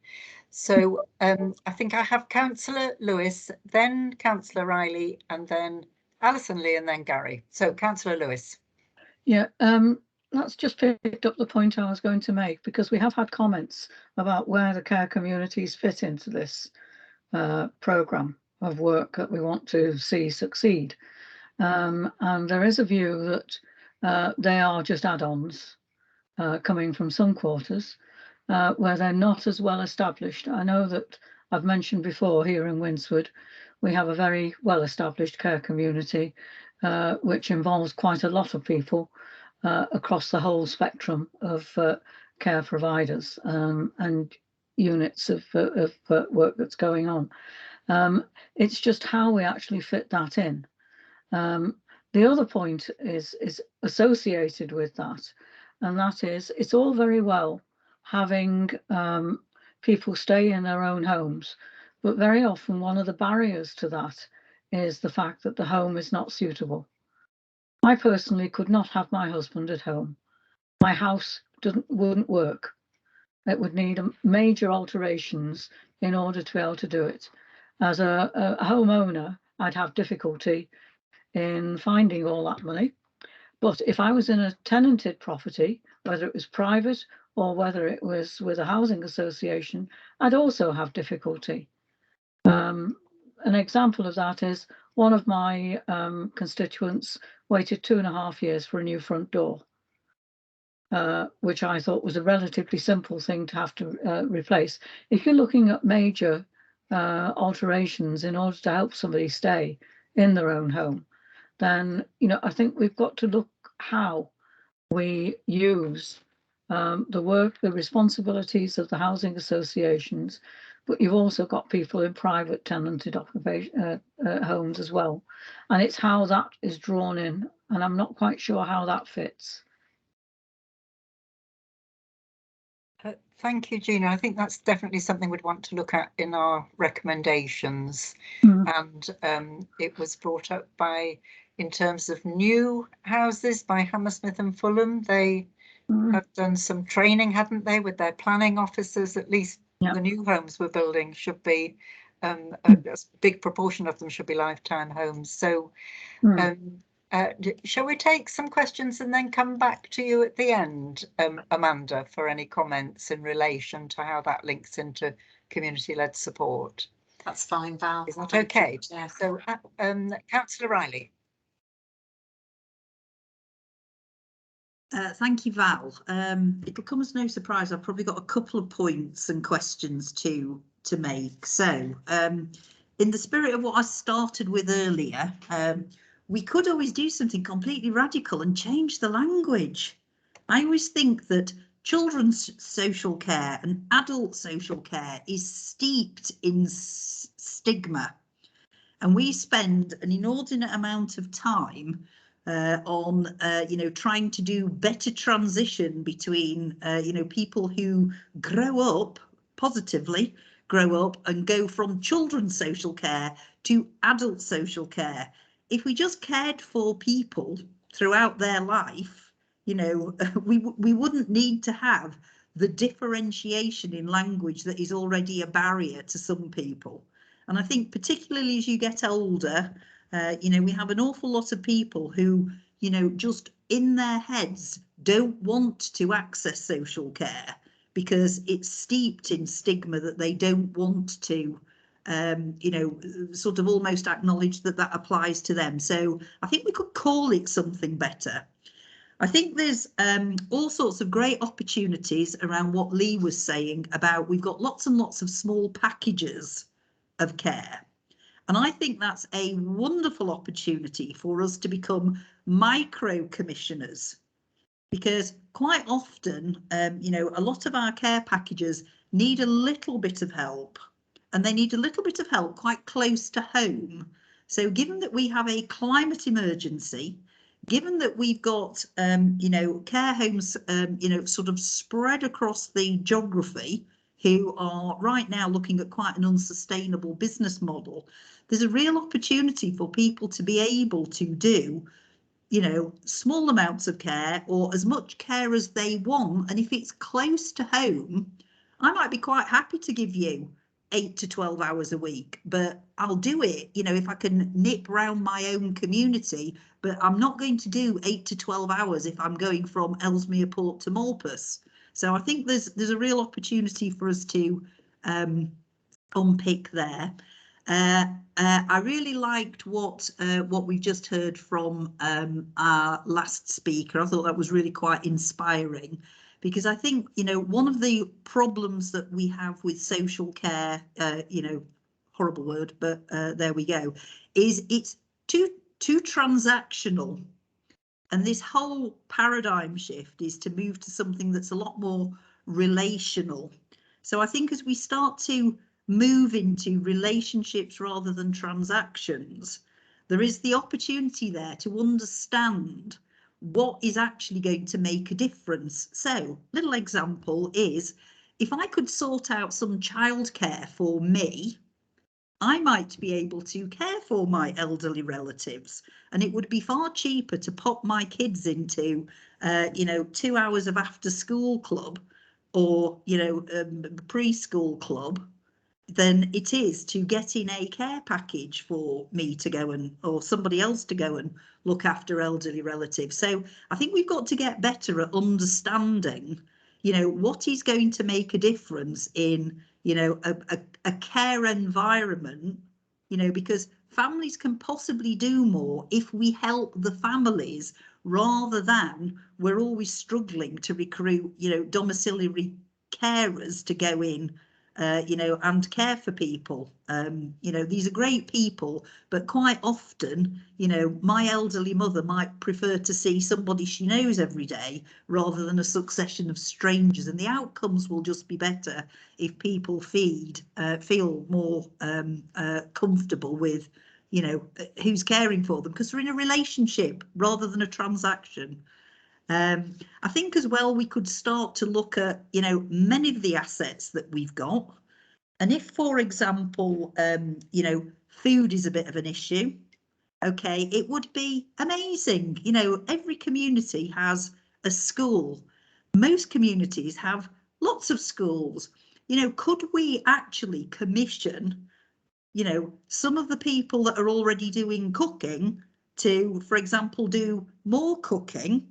So I think I have Councillor Lewis, then Councillor Riley, and then Alison Lee, and then Gary. So Councillor Lewis.
Yeah, that's just picked up the point I was going to make, because we have had comments about where the care communities fit into this programme of work that we want to see succeed. And there is a view that they are just add-ons coming from some quarters where they're not as well established. I know that I've mentioned before here in Winsford, we have a very well established care community, which involves quite a lot of people across the whole spectrum of care providers and units of work that's going on. It's just how we actually fit that in. The other point is associated with that, and that is it's all very well having people stay in their own homes, but very often one of the barriers to that is the fact that the home is not suitable. I personally could not have my husband at home. My house wouldn't work. It would need major alterations in order to be able to do it. As a homeowner, I'd have difficulty in finding all that money. But if I was in a tenanted property, whether it was private or whether it was with a housing association, I'd also have difficulty. An example of that is one of my constituents waited 2.5 years for a new front door, which I thought was a relatively simple thing to have to replace. If you're looking at major alterations in order to help somebody stay in their own home, then I think we've got to look how we use the work, the responsibilities of the housing associations, but you've also got people in private tenanted occupation homes as well, and it's how that is drawn in, and I'm not quite sure how that fits.
Thank you, Gina. I think that's definitely something we'd want to look at in our recommendations. And it was brought up in terms of new houses by Hammersmith and Fulham. They have done some training, hadn't they, with their planning officers? At least the new homes we're building should be, a big proportion of them should be lifetime homes. So shall we take some questions and then come back to you at the end, Amanda, for any comments in relation to how that links into community-led support?
That's fine, Val.
Is that okay? Yeah. So, Councillor Riley.
Thank you, Val. It'll come as no surprise. I've probably got a couple of points and questions to make. So, in the spirit of what I started with earlier, we could always do something completely radical and change the language. I always think that children's social care and adult social care is steeped in stigma, and we spend an inordinate amount of time on trying to do better transition between people who grow up and go from children's social care to adult social care. If we just cared for people throughout their life, we wouldn't need to have the differentiation in language that is already a barrier to some people. And I think particularly as you get older, we have an awful lot of people who, just in their heads don't want to access social care because it's steeped in stigma that they don't want to sort of almost acknowledge that applies to them. So I think we could call it something better. I think there's all sorts of great opportunities around what Lee was saying about we've got lots and lots of small packages of care. And I think that's a wonderful opportunity for us to become micro commissioners, because quite often, a lot of our care packages need a little bit of help. And they need a little bit of help quite close to home. So given that we have a climate emergency, given that we've got, care homes, sort of spread across the geography, who are right now looking at quite an unsustainable business model, there's a real opportunity for people to be able to do, small amounts of care or as much care as they want. And if it's close to home, I might be quite happy to give you 8 to 12 hours a week, but I'll do it, if I can nip round my own community, but I'm not going to do 8 to 12 hours if I'm going from Ellesmere Port to Malpas. So I think there's a real opportunity for us to unpick there. I really liked what we've just heard from our last speaker. I thought that was really quite inspiring, because I think, you know, one of the problems that we have with social care, you know, horrible word, but there we go, is it's too transactional. And this whole paradigm shift is to move to something that's a lot more relational. So I think as we start to move into relationships rather than transactions, there is the opportunity there to understand what is actually going to make a difference. So, little example is, if I could sort out some childcare for me, I might be able to care for my elderly relatives, and it would be far cheaper to pop my kids into, you know, 2 hours of after school club or, you know, preschool club than it is to get in a care package for me to go and, or somebody else to go and look after elderly relatives. So I think we've got to get better at understanding, you know, what is going to make a difference in, you know, a care environment, you know, because families can possibly do more if we help the families, rather than we're always struggling to recruit, you know, domiciliary carers to go in, you know, and care for people. You know, these are great people, but quite often, you know, my elderly mother might prefer to see somebody she knows every day rather than a succession of strangers, and the outcomes will just be better if people feel more comfortable with, you know, who's caring for them, because they're in a relationship rather than a transaction. I think as well, we could start to look at, you know, many of the assets that we've got. And if, for example, you know, food is a bit of an issue, okay, it would be amazing. You know, every community has a school. Most communities have lots of schools. You know, could we actually commission, you know, some of the people that are already doing cooking to, for example, do more cooking,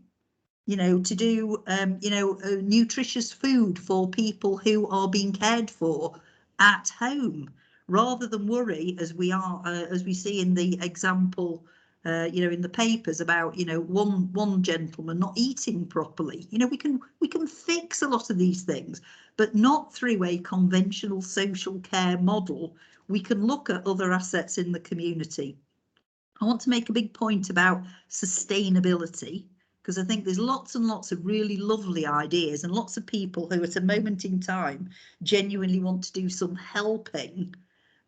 you know, to do, you know, nutritious food for people who are being cared for at home, rather than worry, as we are, as we see in the example, you know, in the papers about, you know, one gentleman not eating properly. You know, we can fix a lot of these things, but not through a conventional social care model. We can look at other assets in the community. I want to make a big point about sustainability, because I think there's lots and lots of really lovely ideas and lots of people who at a moment in time genuinely want to do some helping,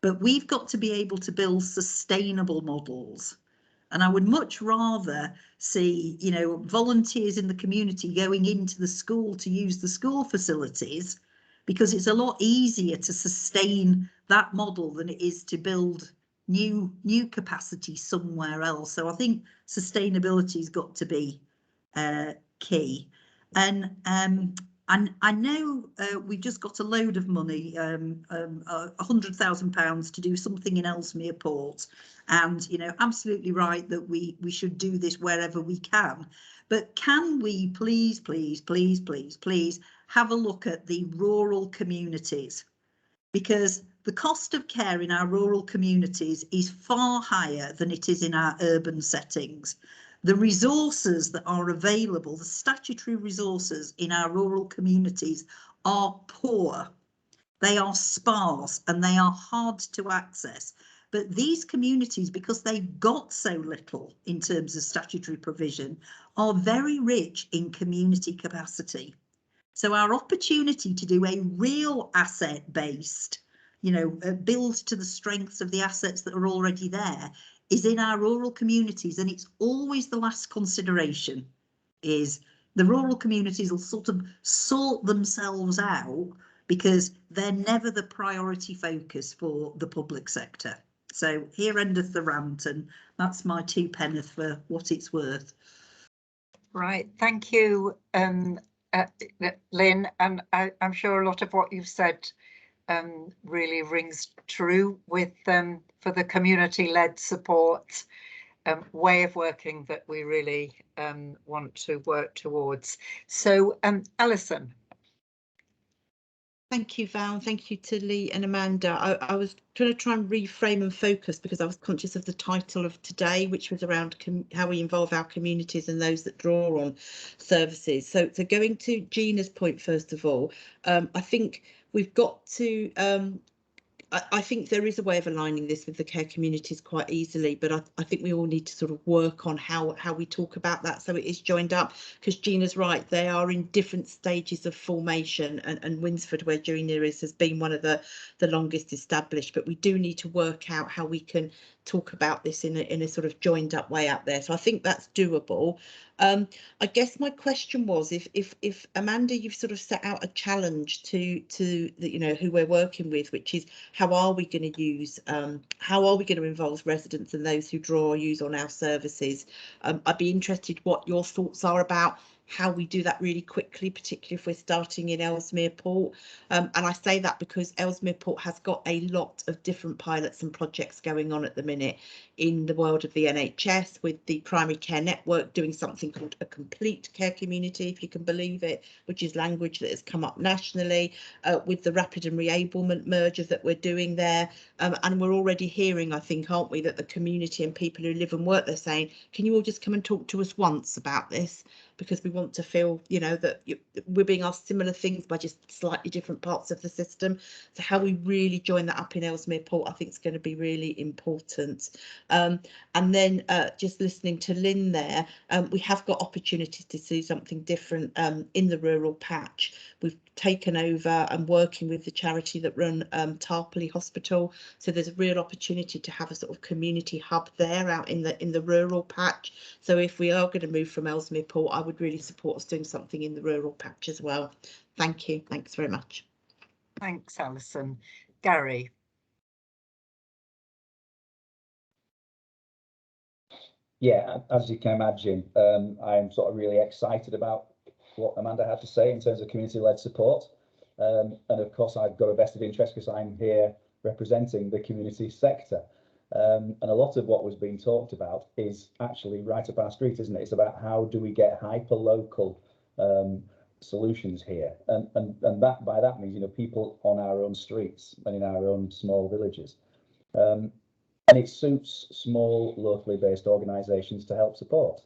but we've got to be able to build sustainable models. And I would much rather see, you know, volunteers in the community going into the school to use the school facilities, because it's a lot easier to sustain that model than it is to build new capacity somewhere else. So I think sustainability's got to be key. And I know we've just got a load of money, £100,000 to do something in Ellesmere Port, and you know, absolutely right that we should do this wherever we can. But can we please have a look at the rural communities, because the cost of care in our rural communities is far higher than it is in our urban settings. The resources that are available, the statutory resources in our rural communities, are poor. They are sparse and they are hard to access. But these communities, because they've got so little in terms of statutory provision, are very rich in community capacity. So our opportunity to do a real asset-based, you know, build to the strengths of the assets that are already there is in our rural communities. And it's always the last consideration, is the rural communities will sort of sort themselves out because they're never the priority focus for the public sector. So here endeth the rant, and that's my 2 penneth for what it's worth.
Right, thank you, Lynn, and I'm sure a lot of what you've said really rings true with for the community-led support way of working that we really want to work towards. So, Alison.
Thank you, Val. And thank you to Lee and Amanda. I was trying to try and reframe and focus because I was conscious of the title of today, which was around how we involve our communities and those that draw on services. So going to Gina's point, first of all, I think we've got to I think there is a way of aligning this with the care communities quite easily, but I think we all need to sort of work on how we talk about that so it is joined up, because Gina's right, they are in different stages of formation, and Winsford, where Gina is, has been one of the longest established, but we do need to work out how we can talk about this in a sort of joined up way out there. So I think that's doable. I guess my question was, if Amanda, you've sort of set out a challenge to the, you know, who we're working with, which is how are we going to use, how are we going to involve residents and those who draw or use on our services? I'd be interested what your thoughts are about how we do that really quickly, particularly if we're starting in Ellesmere Port. And I say that because Ellesmere Port has got a lot of different pilots and projects going on at the minute in the world of the NHS, with the primary care network doing something called a complete care community, if you can believe it, which is language that has come up nationally, with the rapid and reablement merger that we're doing there. And we're already hearing, I think, aren't we, that the community and people who live and work there saying, can you all just come and talk to us once about this? Because we want to feel, you know, that we're being asked similar things by just slightly different parts of the system. So how we really join that up in Ellesmere Port, I think, is going to be really important. And then just listening to Lynn there, we have got opportunities to do something different in the rural patch. We've taken over and working with the charity that run Tarpley Hospital. So there's a real opportunity to have a sort of community hub there out in the rural patch. So if we are going to move from Ellesmere Port, I would really support us doing something in the rural patch as well. Thank you. Thanks very much.
Thanks, Alison. Gary.
Yeah, as you can imagine, I'm sort of really excited about what Amanda had to say in terms of community-led support. And of course, I've got a vested interest because I'm here representing the community sector. And a lot of what was being talked about is actually right up our street, isn't it? It's about how do we get hyper-local solutions here, and that by that means, you know, people on our own streets and in our own small villages. And it suits small, locally based organisations to help support.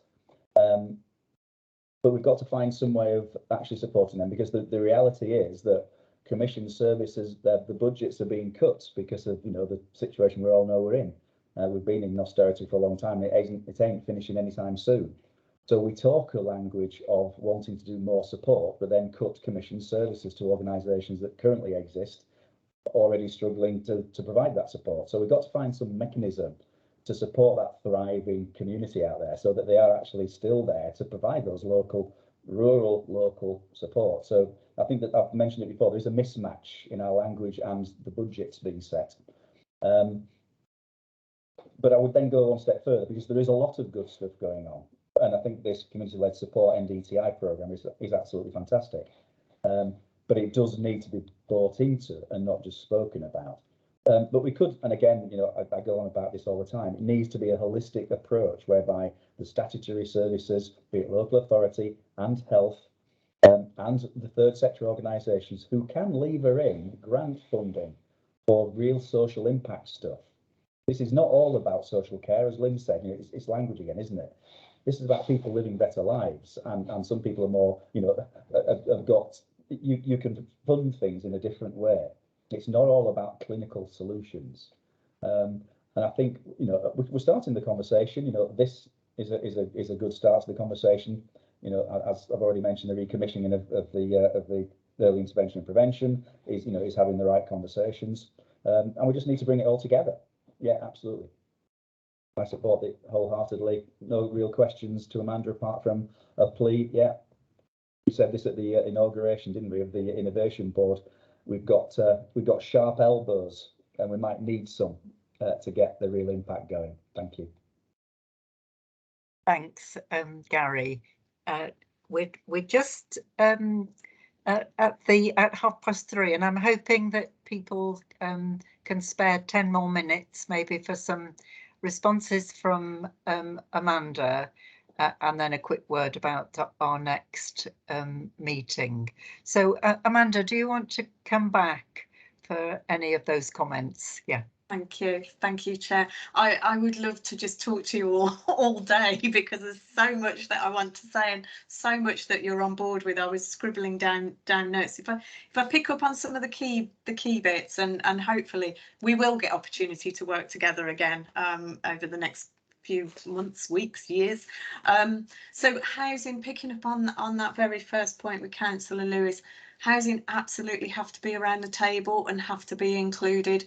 But we've got to find some way of actually supporting them, because the reality is that commission services, the budgets are being cut because of, you know, the situation we all know we're in. We've been in austerity for a long time. It ain't finishing anytime soon. So we talk a language of wanting to do more support, but then cut commission services to organisations that currently exist, already struggling to provide that support. So we've got to find some mechanism to support that thriving community out there, so that they are actually still there to provide those rural local support. So I think that I've mentioned it before, there's a mismatch in our language and the budgets being set. But I would then go one step further, because there is a lot of good stuff going on. And I think this community-led support NDTI programme is absolutely fantastic. But it does need to be bought into and not just spoken about. But we could, and again, you know, I go on about this all the time, it needs to be a holistic approach whereby the statutory services, be it local authority and health, and the third sector organisations who can lever in grant funding for real social impact stuff. This is not all about social care, as Lynn said, you know, it's language again, isn't it? This is about people living better lives, and some people are more, you know, have got, you can fund things in a different way. It's not all about clinical solutions. And I think, you know, we're starting the conversation. You know, this is a good start to the conversation. You know, as I've already mentioned, the recommissioning of the early intervention and prevention is, you know, is having the right conversations, and we just need to bring it all together. Yeah, absolutely. I support it wholeheartedly. No real questions to Amanda apart from a plea. Yeah, we said this at the inauguration, didn't we, of the innovation board. We've got sharp elbows, and we might need some to get the real impact going. Thank you.
Thanks, Gary. We're just at 3:30, and I'm hoping that people can spare 10 more minutes, maybe, for some responses from Amanda. and then a quick word about our next meeting. So Amanda, do you want to come back for any of those comments? Yeah.
Thank you, Chair. I would love to just talk to you all day, because there's so much that I want to say and so much that you're on board with. I was scribbling down notes. If I pick up on some of the key bits, and hopefully we will get opportunity to work together again over the next few months, weeks, years. So housing, picking up on that very first point with Councillor Lewis, housing absolutely have to be around the table and have to be included.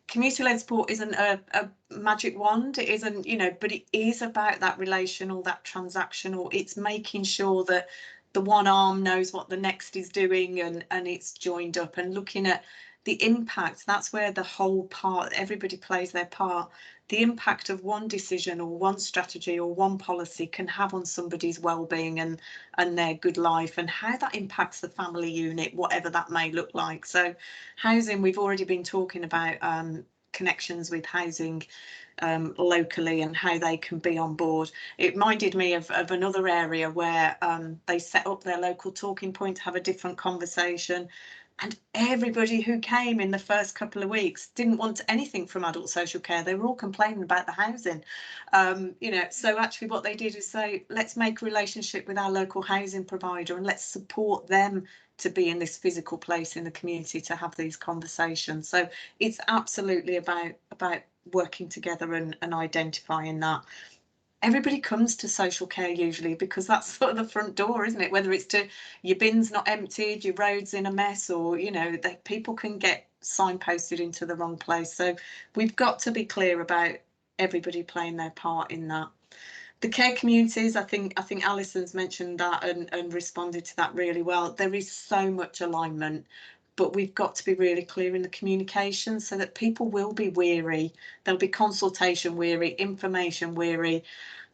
Community-led support isn't a magic wand, it isn't, you know, but it is about that relational, that transactional. It's making sure that the one arm knows what the next is doing, and it's joined up, and looking at the impact. That's where the whole part, everybody plays their part. The impact of one decision or one strategy or one policy can have on somebody's well-being and their good life, and how that impacts the family unit, whatever that may look like. So housing, we've already been talking about connections with housing locally and how they can be on board. It reminded me of another area where they set up their local talking point to have a different conversation, and everybody who came in the first couple of weeks didn't want anything from adult social care. They were all complaining about the housing. You know, so actually what they did is say, let's make a relationship with our local housing provider and let's support them to be in this physical place in the community to have these conversations. So it's absolutely about working together and identifying that. Everybody comes to social care usually because that's sort of the front door, isn't it? Whether it's to your bin's not emptied, your road's in a mess, or, you know, that people can get signposted into the wrong place. So we've got to be clear about everybody playing their part in that. The care communities, I think Alison's mentioned that and responded to that really well. There is so much alignment, but we've got to be really clear in the communication so that people will be weary. They'll be consultation weary, information weary.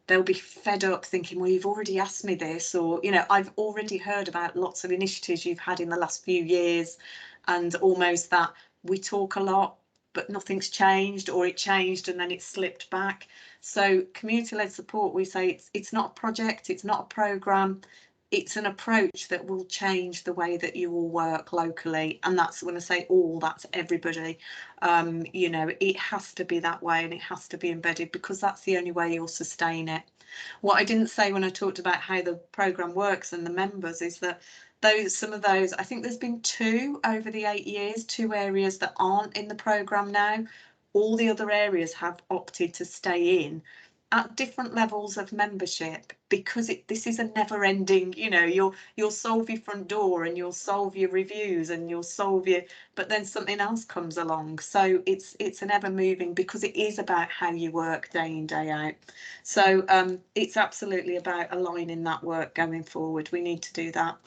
They'll be fed up thinking, well, you've already asked me this, or, you know, I've already heard about lots of initiatives you've had in the last few years, and almost that we talk a lot, but nothing's changed, or it changed and then it slipped back. So community-led support, we say it's not a project, it's not a programme, it's an approach that will change the way that you all work locally. And that's when I say all, that's everybody. You know, it has to be that way, and it has to be embedded, because that's the only way you'll sustain it. What I didn't say when I talked about how the programme works and the members is that some of those, I think there's been 2 over the 8 years, 2 areas that aren't in the programme now. All the other areas have opted to stay in at different levels of membership, because this is a never-ending, you know, you'll solve your front door and you'll solve your reviews and you'll solve your, but then something else comes along. So it's an ever-moving, because it is about how you work day in, day out. So it's absolutely about aligning that work going forward. We need to do that.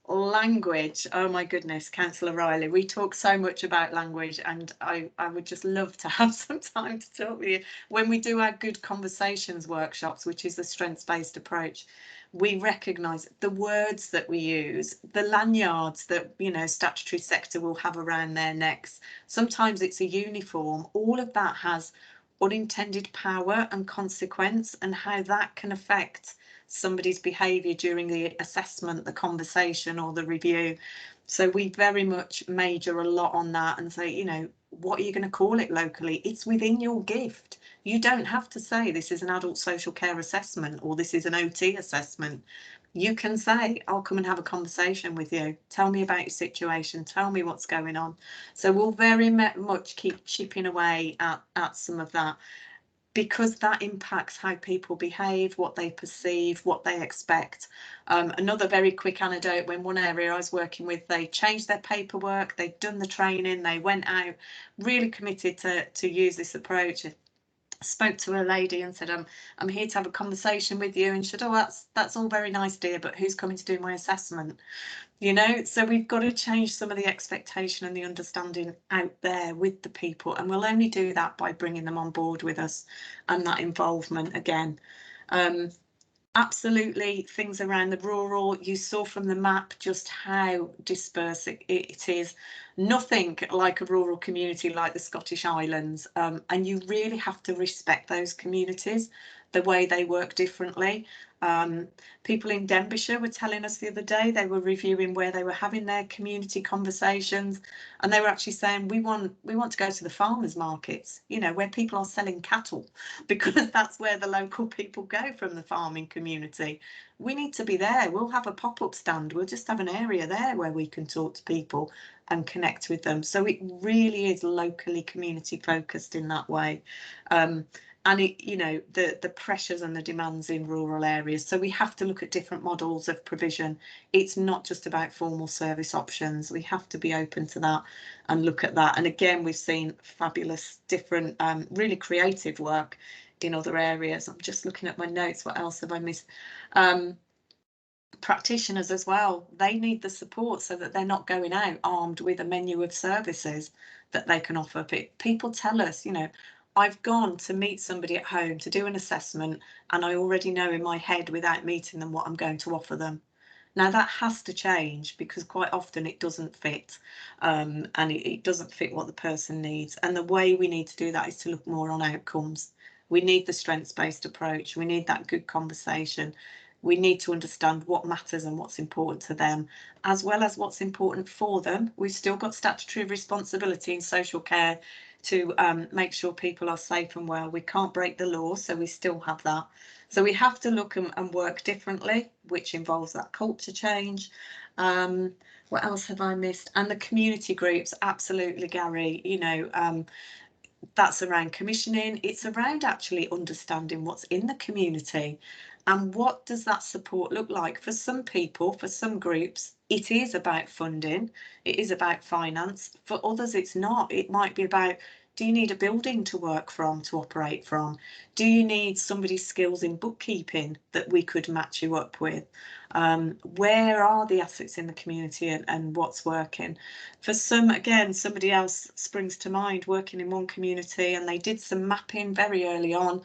Language, oh my goodness, Councillor Riley, we talk so much about language, and I would just love to have some time to talk with you. When we do our good conversations workshops, which is the strengths-based approach, we recognise the words that we use, the lanyards that, you know, statutory sector will have around their necks. Sometimes it's a uniform. All of that has unintended power and consequence, and how that can affect somebody's behaviour during the assessment, the conversation or the review. So we very much major a lot on that and say, you know, what are you going to call it locally? It's within your gift. You don't have to say this is an adult social care assessment or this is an OT assessment. You can say, I'll come and have a conversation with you. Tell me about your situation. Tell me what's going on. So we'll very much keep chipping away at some of that, because that impacts how people behave, what they perceive, what they expect. Another very quick anecdote, when one area I was working with, they changed their paperwork, they'd done the training, they went out, really committed to use this approach. Spoke to a lady and said, I'm here to have a conversation with you, and she said, oh, that's all very nice, dear, but who's coming to do my assessment? You know, so we've got to change some of the expectation and the understanding out there with the people, and we'll only do that by bringing them on board with us and that involvement again. Absolutely, things around the rural, you saw from the map just how dispersed it is. Nothing like a rural community like the Scottish Islands, and you really have to respect those communities. the way they work differently. People in Denbighshire were telling us the other day they were reviewing where they were having their community conversations, and they were actually saying we want to go to the farmers markets, you know, where people are selling cattle, because that's where the local people go from the farming community. We need to be there. We'll have a pop-up stand. We'll just have an area there where we can talk to people and connect with them. So it really is locally community focused in that way. And it, you know, the pressures and the demands in rural areas. So we have to look at different models of provision. It's not just about formal service options. We have to be open to that and look at that. And again, we've seen fabulous, different, really creative work in other areas. I'm just looking at my notes. What else have I missed? Practitioners as well. They need the support so that they're not going out armed with a menu of services that they can offer. People tell us, you know, I've gone to meet somebody at home to do an assessment, and I already know in my head without meeting them what I'm going to offer them. Now that has to change, because quite often it doesn't fit, and it doesn't fit what the person needs. And the way we need to do that is to look more on outcomes. We need the strengths-based approach. We need that good conversation. We need to understand what matters and what's important to them, as well as what's important for them. We've still got statutory responsibility in social care to make sure people are safe and well. We can't break the law, so we still have that. So we have to look and work differently, which involves that culture change. What else have I missed? And the community groups, absolutely, Gary, you know, that's around commissioning. It's around actually understanding what's in the community and what does that support look like. For some people, for some groups, it is about funding, it is about finance. For others, it's not. It might be about, do you need a building to work from, to operate from? Do you need somebody's skills in bookkeeping that we could match you up with? Where are the assets in the community and what's working? For some, again, somebody else springs to mind working in one community, and they did some mapping very early on.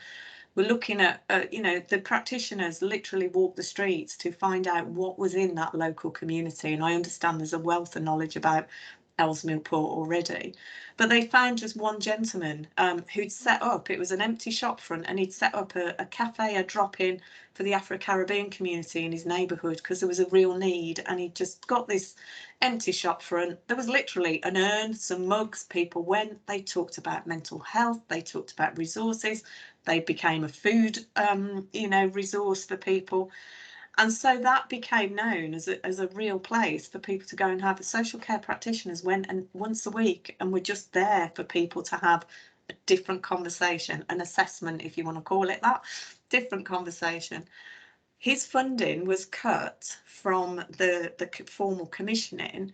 We're looking at, you know, the practitioners literally walked the streets to find out what was in that local community. And I understand there's a wealth of knowledge about Ellesmere Port already, but they found just one gentleman who'd set up, it was an empty shop front, and he'd set up a cafe, a drop-in for the Afro-Caribbean community in his neighbourhood, because there was a real need. And he just got this empty shop front. There was literally an urn, some mugs. People went, they talked about mental health, they talked about resources, they became a food you know, resource for people. And so that became known as a real place for people to go and have. The social care practitioners went and once a week and were just there for people to have a different conversation, an assessment, if you want to call it that, different conversation. His funding was cut from the formal commissioning.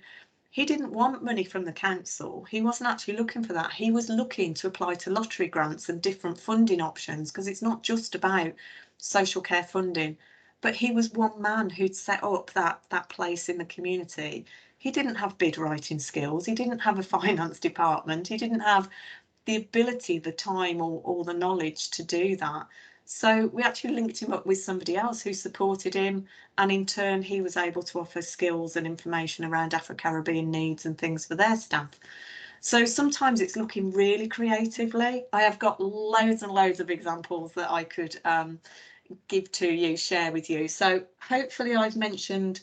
He didn't want money from the council. He wasn't actually looking for that. He was looking to apply to lottery grants and different funding options, because it's not just about social care funding. But he was one man who'd set up that place in the community. He didn't have bid writing skills. He didn't have a finance department. He didn't have the ability, the time, or the knowledge to do that. So we actually linked him up with somebody else who supported him, and in turn he was able to offer skills and information around Afro-Caribbean needs and things for their staff. So sometimes it's looking really creatively. I have got loads and loads of examples that I could give to you, share with you. So hopefully I've mentioned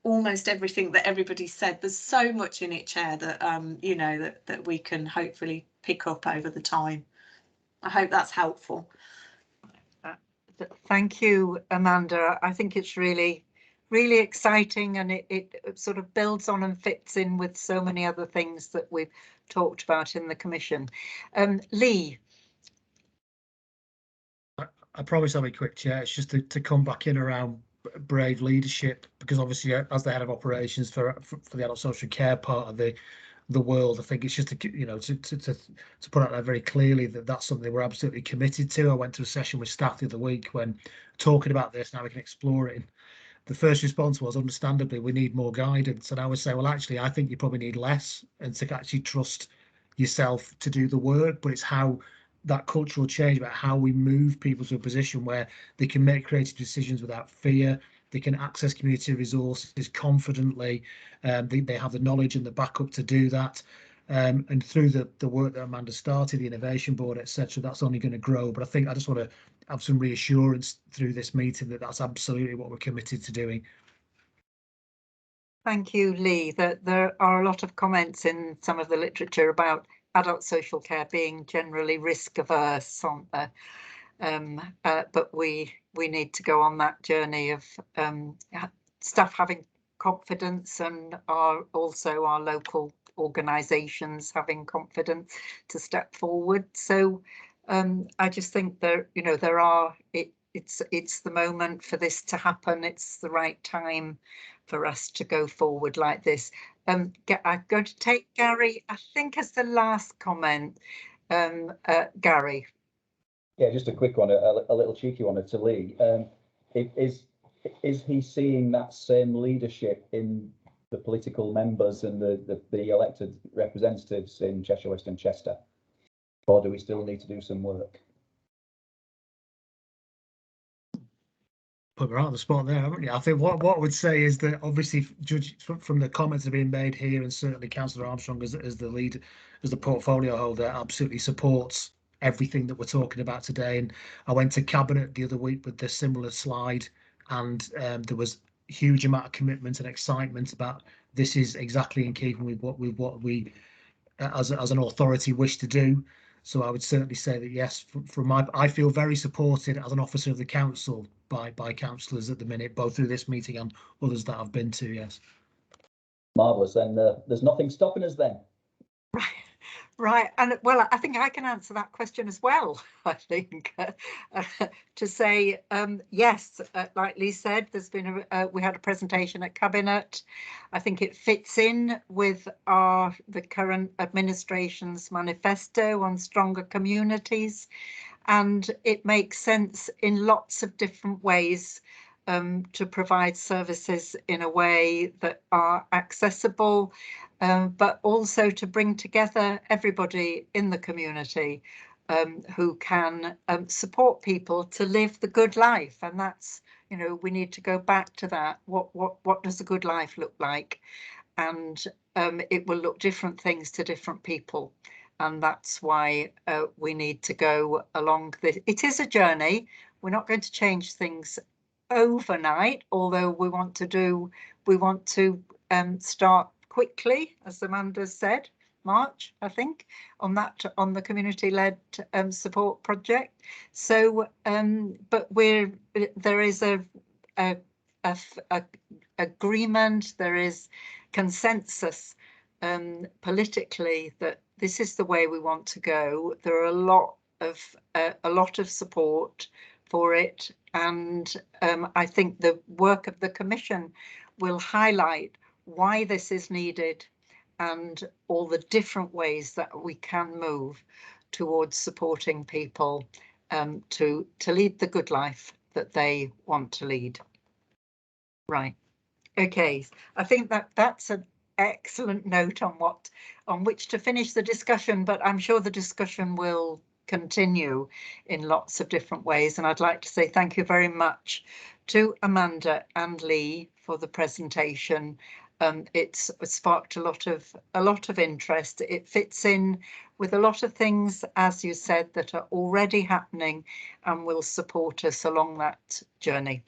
almost everything that everybody said. There's so much in it, Chair, that you know, that we can hopefully pick up over the time. I hope that's helpful.
Thank you, Amanda. I think it's really exciting, and it sort of builds on and fits in with so many other things that we've talked about in the Commission. Lee.
I promise I'll be quick, Chair. It's just to come back in around brave leadership, because obviously as the head of operations for the adult social care part of the world, I think it's just to, you know, to put out there very clearly that that's something we're absolutely committed to. I went to a session with staff the other week when talking about this, now we can explore it. The first response was, understandably, we need more guidance. And I would say, well, actually, I think you probably need less, and to actually trust yourself to do the work. But it's how that cultural change, about how we move people to a position where they can make creative decisions without fear, they can access community resources confidently, they have the knowledge and the backup to do that. And through the work that Amanda started, the innovation board, etc., that's only going to grow. But I think I just want to have some reassurance through this meeting that that's absolutely what we're committed to doing.
Thank you, Lee. There are a lot of comments in some of the literature about adult social care being generally risk averse, aren't there? But we need to go on that journey of staff having confidence, and also our local organisations having confidence to step forward. So I just think it's the moment for this to happen. It's the right time for us to go forward like this. I'm going to take Gary, I think, as the last comment. Gary.
Yeah, just a quick one, a little cheeky one to Lee. Is he seeing that same leadership in the political members and the elected representatives in Cheshire West and Chester, or do we still need to do some work?
Put me right on the spot there, haven't you? I think what I would say is that obviously, judge from the comments that have been made here, and certainly Councillor Armstrong as the lead, as the portfolio holder, absolutely supports everything that we're talking about today. And I went to Cabinet the other week with this similar slide, and there was a huge amount of commitment and excitement about this is exactly in keeping with what we as an authority wish to do. So I would certainly say that yes, I feel very supported as an officer of the council by councillors at the minute, both through this meeting and others that I've been to. Yes. Marvellous.
Then there's nothing stopping us then.
Right, and well, I think I can answer that question as well. I think to say yes, like Lee said, there's been we had a presentation at Cabinet. I think it fits in with the current administration's manifesto on stronger communities, and it makes sense in lots of different ways to provide services in a way that are accessible, but also to bring together everybody in the community who can support people to live the good life. And that's, we need to go back to that. What does a good life look like? And it will look different things to different people. And that's why we need to go along this. It is a journey. We're not going to change things overnight, although we want to start quickly, as Amanda said, March, I think, on the community-led support project. So, but there is a agreement, there is consensus politically that this is the way we want to go. There are a lot of support for it, and I think the work of the Commission will highlight why this is needed and all the different ways that we can move towards supporting people to lead the good life that they want to lead. Right. Okay, I think that's an excellent note on which to finish the discussion, but I'm sure the discussion will continue in lots of different ways, and I'd like to say thank you very much to Amanda and Lee for the presentation. It's sparked a lot of interest. It fits in with a lot of things, as you said, that are already happening and will support us along that journey.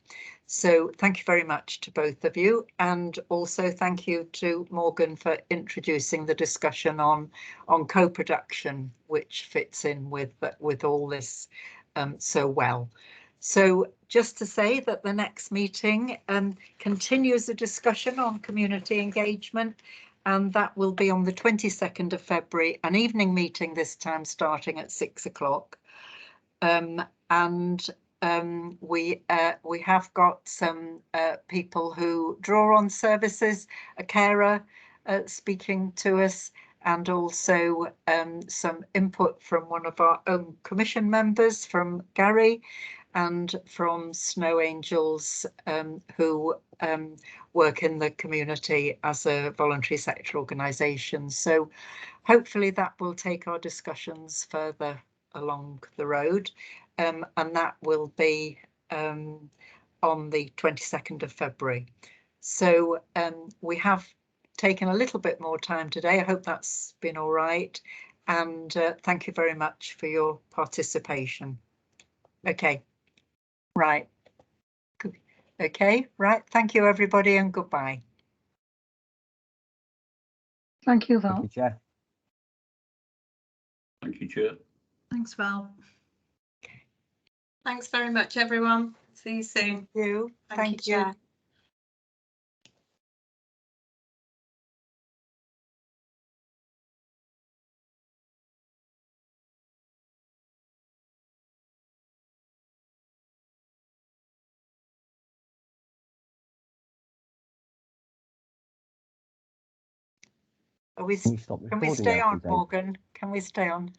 So thank you very much to both of you, and also thank you to Morgan for introducing the discussion on co-production, which fits in with all this so well. So just to say that the next meeting continues the discussion on community engagement, and that will be on the 22nd of February, an evening meeting this time starting at 6 o'clock. We have got some people who draw on services, a carer speaking to us, and also some input from one of our own commission members, from Gary, and from Snow Angels, who work in the community as a voluntary sector organisation. So hopefully that will take our discussions further along the road, and that will be on the 22nd of February. So we have taken a little bit more time today. I hope that's been all right, and thank you very much for your participation. Okay. Right. Good. Okay, right. Thank you, everybody, and goodbye.
Thank you,
Thank
Val.
you, Chair.
Thank you, Chair.
Thanks, Val.
Thanks very much, everyone. See you soon.
Thank you.
Thank you, Chair.
Are we,
Can you stop
can we
recording
stay
now,
on,
please, Amy?
Morgan? Can we stay on?